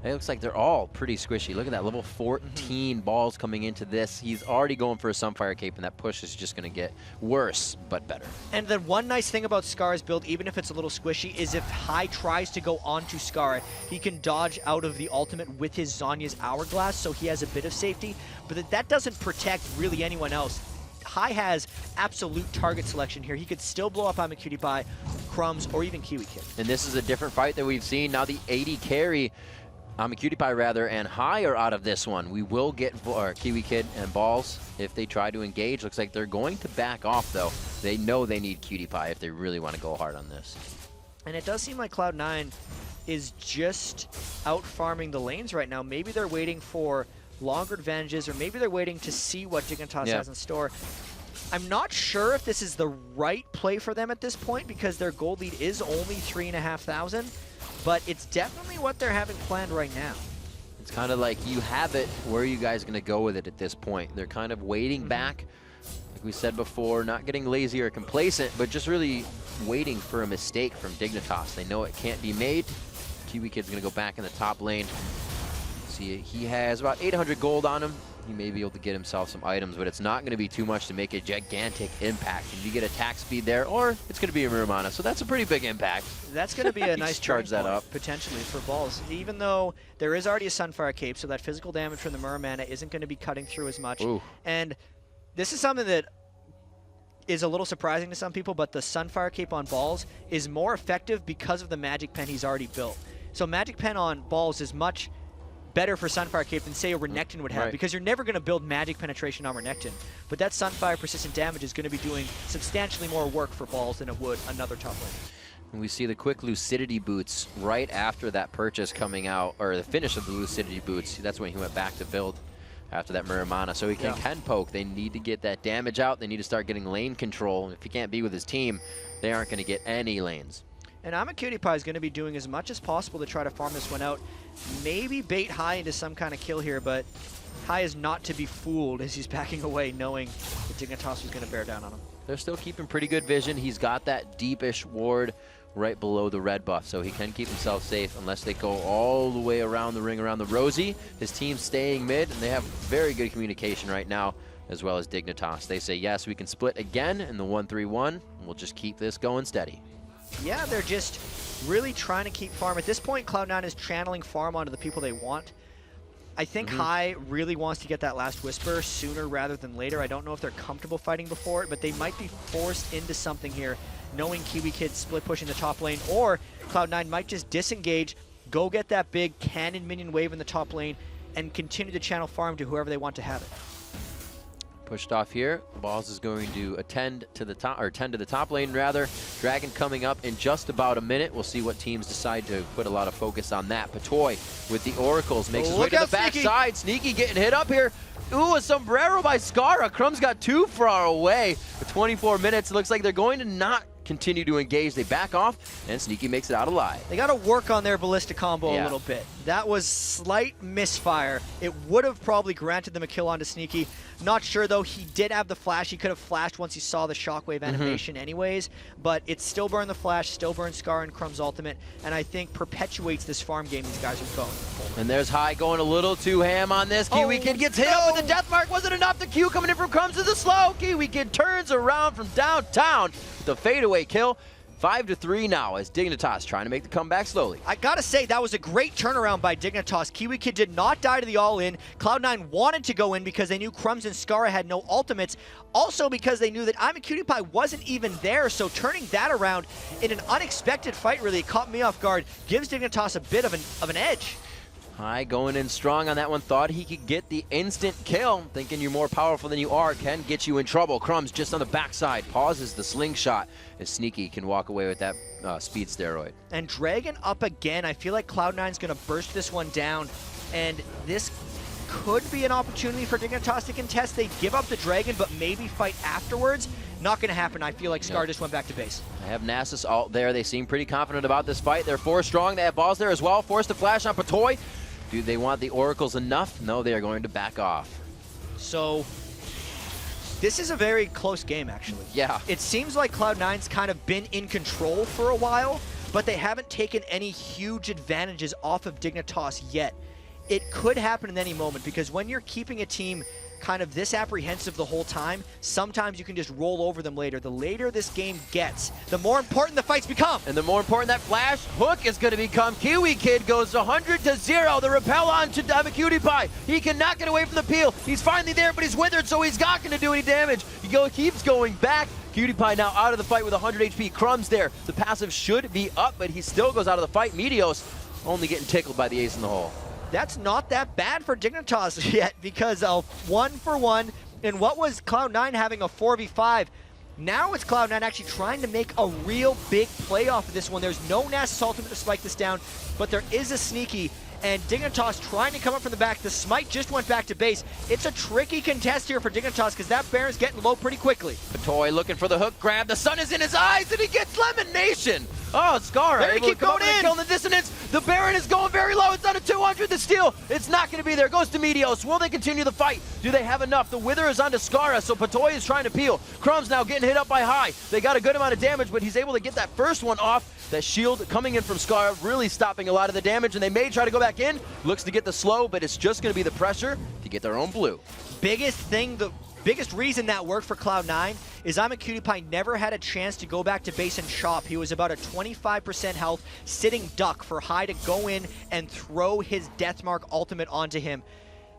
It looks like they're all pretty squishy. Look at that, level 14 balls coming into this. He's already going for a Sunfire Cape, and that push is just going to get worse, but better. And the one nice thing about Skara's build, even if it's a little squishy, is if High tries to go onto Skara, he can dodge out of the ultimate with his Zhonya's Hourglass, so he has a bit of safety, but that doesn't protect really anyone else. High has absolute target selection here. He could still blow up Cutie Crumbs, or even Kiwi Kid. And this is a different fight that we've seen. Now the 80 carry, Cutie rather, and High are out of this one. We will get Kiwi Kid and Balls if they try to engage. Looks like they're going to back off, though. They know they need Cutie if they really want to go hard on this. And it does seem like Cloud9 is just out-farming the lanes right now. Maybe they're waiting for longer advantages, or maybe they're waiting to see what Dignitas has in store. I'm not sure if this is the right play for them at this point because their gold lead is only 3,500, but it's definitely what they're having planned right now. It's kind of like you have it. Where are you guys going to go with it at this point? They're kind of waiting back. Like we said before, not getting lazy or complacent, but just really waiting for a mistake from Dignitas. They know it can't be made. Kiwi Kid's going to go back in the top lane. See, he has about 800 gold on him. He may be able to get himself some items, but it's not going to be too much to make a gigantic impact. And you get attack speed there, or it's going to be a Muramana. So that's a pretty big impact. That's going to be a nice charge that point, up potentially for balls. Even though there is already a Sunfire Cape, so that physical damage from the Muramana isn't going to be cutting through as much. Ooh. And this is something that is a little surprising to some people, but the Sunfire Cape on balls is more effective because of the Magic Pen he's already built. So Magic Pen on balls is much better for Sunfire Cape than, say, a Renekton would have, because you're never going to build magic penetration on Renekton. But that Sunfire persistent damage is going to be doing substantially more work for balls than it would another top lane. And we see the quick Lucidity boots right after that purchase coming out, or the finish of the Lucidity boots. That's when he went back to build after that Muramana. So he can poke. They need to get that damage out. They need to start getting lane control. And if he can't be with his team, they aren't going to get any lanes. And AmaCutiePie is going to be doing as much as possible to try to farm this one out. Maybe bait High into some kind of kill here, but High is not to be fooled as he's backing away, knowing that Dignitas was going to bear down on him. They're still keeping pretty good vision. He's got that deepish ward right below the red buff, so he can keep himself safe unless they go all the way around the ring, around the Rosie. His team's staying mid, and they have very good communication right now, as well as Dignitas. They say, yes, we can split again in the 1-3-1, and we'll just keep this going steady. Yeah, they're just really trying to keep farm. At this point, Cloud9 is channeling farm onto the people they want. I think High really wants to get that last Whisper sooner rather than later. I don't know if they're comfortable fighting before it, but they might be forced into something here, knowing Kiwi Kid split pushing the top lane, or Cloud9 might just disengage, go get that big cannon minion wave in the top lane, and continue to channel farm to whoever they want to have it. Pushed off here. Balls is going to attend to the top, or tend to the top lane rather. Dragon coming up in just about a minute. We'll see what teams decide to put a lot of focus on that. Patoy with the Oracles makes his way to the backside. Sneaky getting hit up here. Ooh, a sombrero by Scara. Crumb's got too far away. For 24 minutes, it looks like they're going to not continue to engage. They back off, and Sneaky makes it out alive. They got to work on their ballista combo a little bit. That was slight misfire. It would have probably granted them a kill onto Sneaky. Not sure, though. He did have the flash. He could have flashed once he saw the shockwave animation anyways, but it still burned the flash, still burned Scar and Crumb's ultimate, and I think perpetuates this farm game these guys are going. And there's High going a little too ham on this. Kiwi Kid gets hit up with the death mark. Wasn't enough. The Q coming in from Crumbs to the slow. Kiwi Kid turns around from downtown with the fadeaway kill. 5-3 now as Dignitas trying to make the comeback slowly. I gotta say, that was a great turnaround by Dignitas. Kiwi Kid did not die to the all-in. Cloud9 wanted to go in because they knew Crumbs and Scara had no ultimates. Also because they knew that AmaCutiePie wasn't even there, so turning that around in an unexpected fight really caught me off guard, gives Dignitas a bit of an edge. High going in strong on that one. Thought he could get the instant kill. Thinking you're more powerful than you are can get you in trouble. Crumbs just on the backside. Pauses the slingshot as Sneaky can walk away with that speed steroid. And Dragon up again. I feel like Cloud9's going to burst this one down. And this could be an opportunity for Dignitas to contest. They give up the Dragon, but maybe fight afterwards. Not going to happen. I feel like Scar just went back to base. I have Nasus ult there. They seem pretty confident about this fight. They're 4 strong. They have balls there as well. Forced to flash on Patoy. Do they want the Oracles enough? No, they are going to back off. So this is a very close game, actually. Yeah. It seems like Cloud9's kind of been in control for a while, but they haven't taken any huge advantages off of Dignitas yet. It could happen in any moment, because when you're keeping a team kind of this apprehensive the whole time, sometimes you can just roll over them later. The later this game gets, the more important the fights become. And the more important that flash hook is going to become. Kiwi Kid goes 100-0. The repel on to AmaCutiePie. He cannot get away from the peel. He's finally there, but he's withered, so he's not going to do any damage. He keeps going back. Cutie now out of the fight with 100 HP. Crumbs there. The passive should be up, but he still goes out of the fight. Meteos only getting tickled by the ace in the hole. That's not that bad for Dignitas yet, because of 1-for-1 in what was Cloud9 having a 4v5. Now it's Cloud9 actually trying to make a real big play off of this one. There's no Nasus ultimate to spike this down, but there is a Sneaky, and Dignitas trying to come up from the back. The smite just went back to base. It's a tricky contest here for Dignitas because that Baron's getting low pretty quickly. Patoy looking for the hook grab. The sun is in his eyes, and he gets elimination. Oh, Scar They able keep to come going up and in. kill the dissonance. The Baron is going very low. It's down to 200. The steal, it's not going to be there. Goes to Meteos. Will they continue the fight? Do they have enough? The Wither is onto Skara, so Patoy is trying to peel. Crumb's now getting hit up by High. They got a good amount of damage, but he's able to get that first one off. That shield coming in from Skara, really stopping a lot of the damage, and they may try to go back in. Looks to get the slow, but it's just going to be the pressure to get their own blue. Biggest thing, the biggest reason that worked for Cloud9 is Cutie never had a chance to go back to base and chop. He was about a 25% health, sitting duck for High to go in and throw his Deathmark ultimate onto him.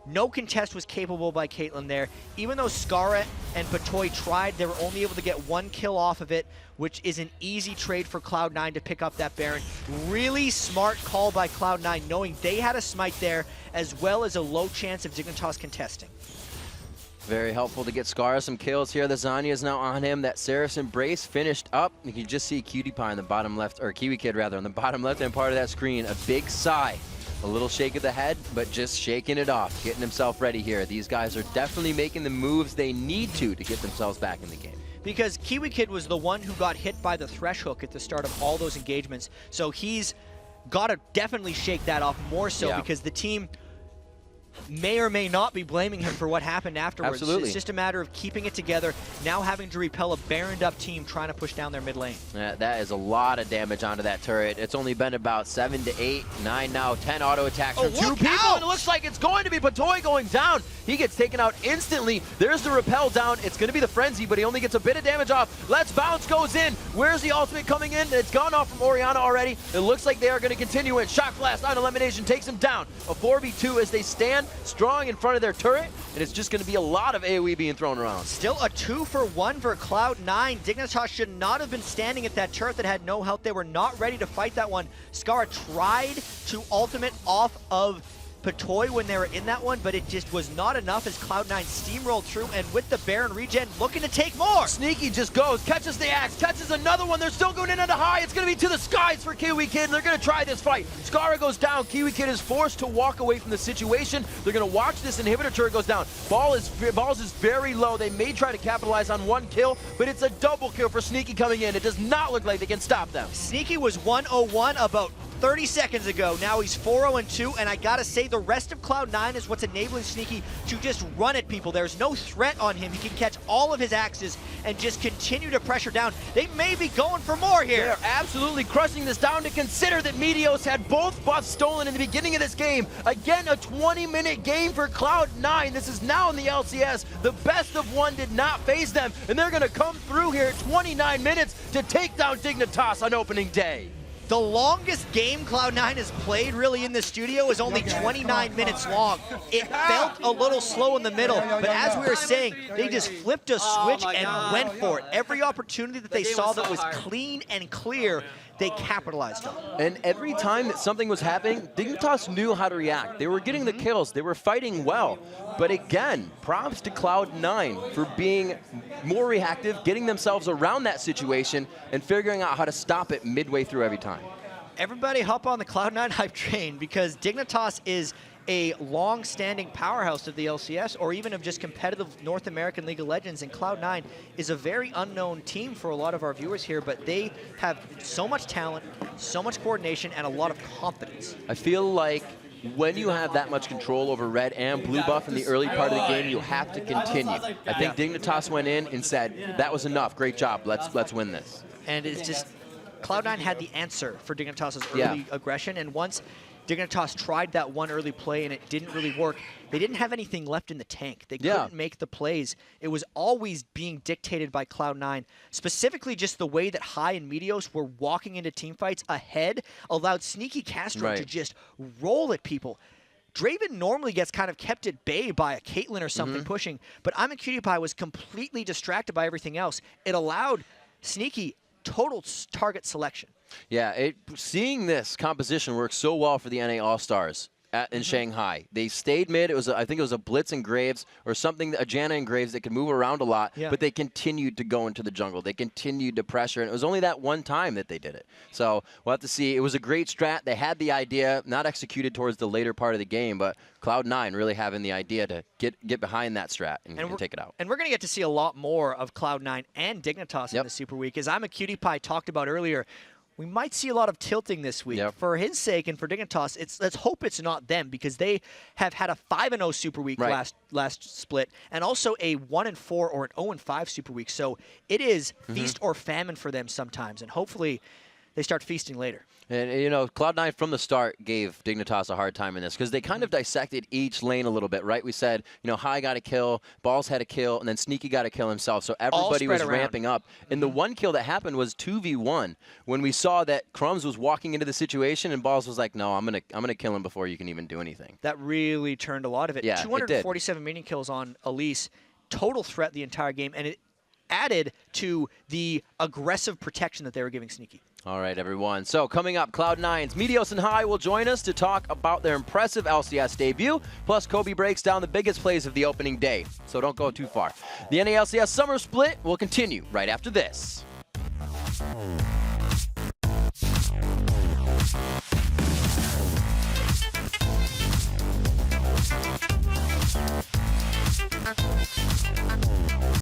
No contest was capable by Caitlyn there. Even though Skara and Patoy tried, they were only able to get 1 kill off of it, which is an easy trade for Cloud9 to pick up that Baron. Really smart call by Cloud9, knowing they had a smite there, as well as a low chance of Dignitas contesting. Very helpful to get Skara some kills here. The Zanya is now on him. That Seraph Embrace finished up. You can just see Cutie Pie on the bottom left, or Kiwi Kid rather, on the bottom left-hand part of that screen. A big sigh. A little shake of the head, but just shaking it off, getting himself ready here. These guys are definitely making the moves they need to get themselves back in the game. Because Kiwi Kid was the one who got hit by the thresh hook at the start of all those engagements. So he's got to definitely shake that off more so because the team may or may not be blaming him for what happened afterwards. Absolutely. It's just a matter of keeping it together, now having to repel a Baroned up team trying to push down their mid lane. That is a lot of damage onto that turret. It's only been about 7 to 8, 9 now, 10 auto attacks from 2 people, and it looks like it's going to be Patoy going down. He gets taken out instantly. There's the repel down. It's going to be the Frenzy, but he only gets a bit of damage off. Let's Bounce goes in. Where's the ultimate coming in? It's gone off from Orianna already. It looks like they are going to continue in. Shock Blast on elimination takes him down. A 4v2 as they stand strong in front of their turret, and it's just going to be a lot of AoE being thrown around. Still a 2-for-1 for Cloud9. Dignitas should not have been standing at that turret that had no health. They were not ready to fight that one. Skara tried to ultimate off of Patoy when they were in that one, but it just was not enough as Cloud9 steamrolled through, and with the Baron regen looking to take more. Sneaky just goes, catches the axe, catches another one. They're still going in on the High. It's going to be to the skies for Kiwi Kid. They're going to try this fight. Skara goes down. Kiwi Kid is forced to walk away from the situation. They're going to watch this inhibitor turret goes down. Balls is very low. They may try to capitalize on 1 kill, but it's a double kill for Sneaky coming in. It does not look like they can stop them. Sneaky was 1-0-1 about 30 seconds ago. Now he's 4-0-2, and I gotta say the rest of Cloud9 is what's enabling Sneaky to just run at people. There's no threat on him. He can catch all of his axes and just continue to pressure down. They may be going for more here. They're absolutely crushing this down to consider that Meteos had both buffs stolen in the beginning of this game. Again, a 20-minute game for Cloud9. This is now in the LCS. The best of 1 did not phase them, and they're gonna come through here at 29 minutes to take down Dignitas on opening day. The longest game Cloud9 has played really in the studio is only 29 minutes long. It felt a little slow in the middle, but as we were saying, they just flipped a switch and went for it. Every opportunity that they saw that was clean and clear, they capitalized on. And every time that something was happening, Dignitas knew how to react. They were getting the kills. They were fighting well. But again, props to Cloud9 for being more reactive, getting themselves around that situation, and figuring out how to stop it midway through every time. Everybody hop on the Cloud9 hype train because Dignitas is a long-standing powerhouse of the LCS or even of just competitive North American League of Legends, and Cloud9 is a very unknown team for a lot of our viewers here, but they have so much talent, so much coordination, and a lot of confidence. I feel like when you have that much control over red and blue buff in the early part of the game, you have to continue. I think Dignitas went in and said, that was enough, great job, let's win this. And it's just, Cloud9 had the answer for Dignitas' early aggression, and once Dignitas tried that one early play and it didn't really work, they didn't have anything left in the tank. They couldn't make the plays. It was always being dictated by Cloud9. Specifically, just the way that High and Meteos were walking into teamfights ahead allowed Sneaky Castro to just roll at people. Draven normally gets kind of kept at bay by a Caitlyn or something pushing, but Cutie Pie was completely distracted by everything else. It allowed Sneaky total target selection. Yeah, seeing this composition work so well for the NA All-Stars. in Shanghai. They stayed mid. It was I think it was a Blitz and Graves or something, a Janna and Graves that could move around a lot, but they continued to go into the jungle. They continued to pressure, and it was only that one time that they did it. So we'll have to see. It was a great strat. They had the idea, not executed towards the later part of the game, but Cloud9 really having the idea to get behind that strat and take it out. And we're going to get to see a lot more of Cloud9 and Dignitas in the Super Week. As I'm a Cutie Pie talked about earlier, we might see a lot of tilting this week. For his sake and for Dignitas, let's hope it's not them, because they have had a 5-0 Super Week last split, and also a 1-4 or an 0-5 Super Week. So it is feast or famine for them sometimes, and hopefully they start feasting later. And, you know, Cloud9 from the start gave Dignitas a hard time in this because they kind of dissected each lane a little bit, right? We said, you know, High got a kill, Balls had a kill, and then Sneaky got a kill himself. So everybody was ramping up. And the one kill that happened was 2v1 when we saw that Crumbs was walking into the situation and Balls was like, no, I'm gonna kill him before you can even do anything. That really turned a lot of it. Yeah, 247 minion kills on Elise, total threat the entire game, and it added to the aggressive protection that they were giving Sneaky. All right, everyone. So coming up, Cloud9's Meteos and High will join us to talk about their impressive LCS debut. Plus, Kobe breaks down the biggest plays of the opening day. So don't go too far. The NA LCS Summer Split will continue right after this.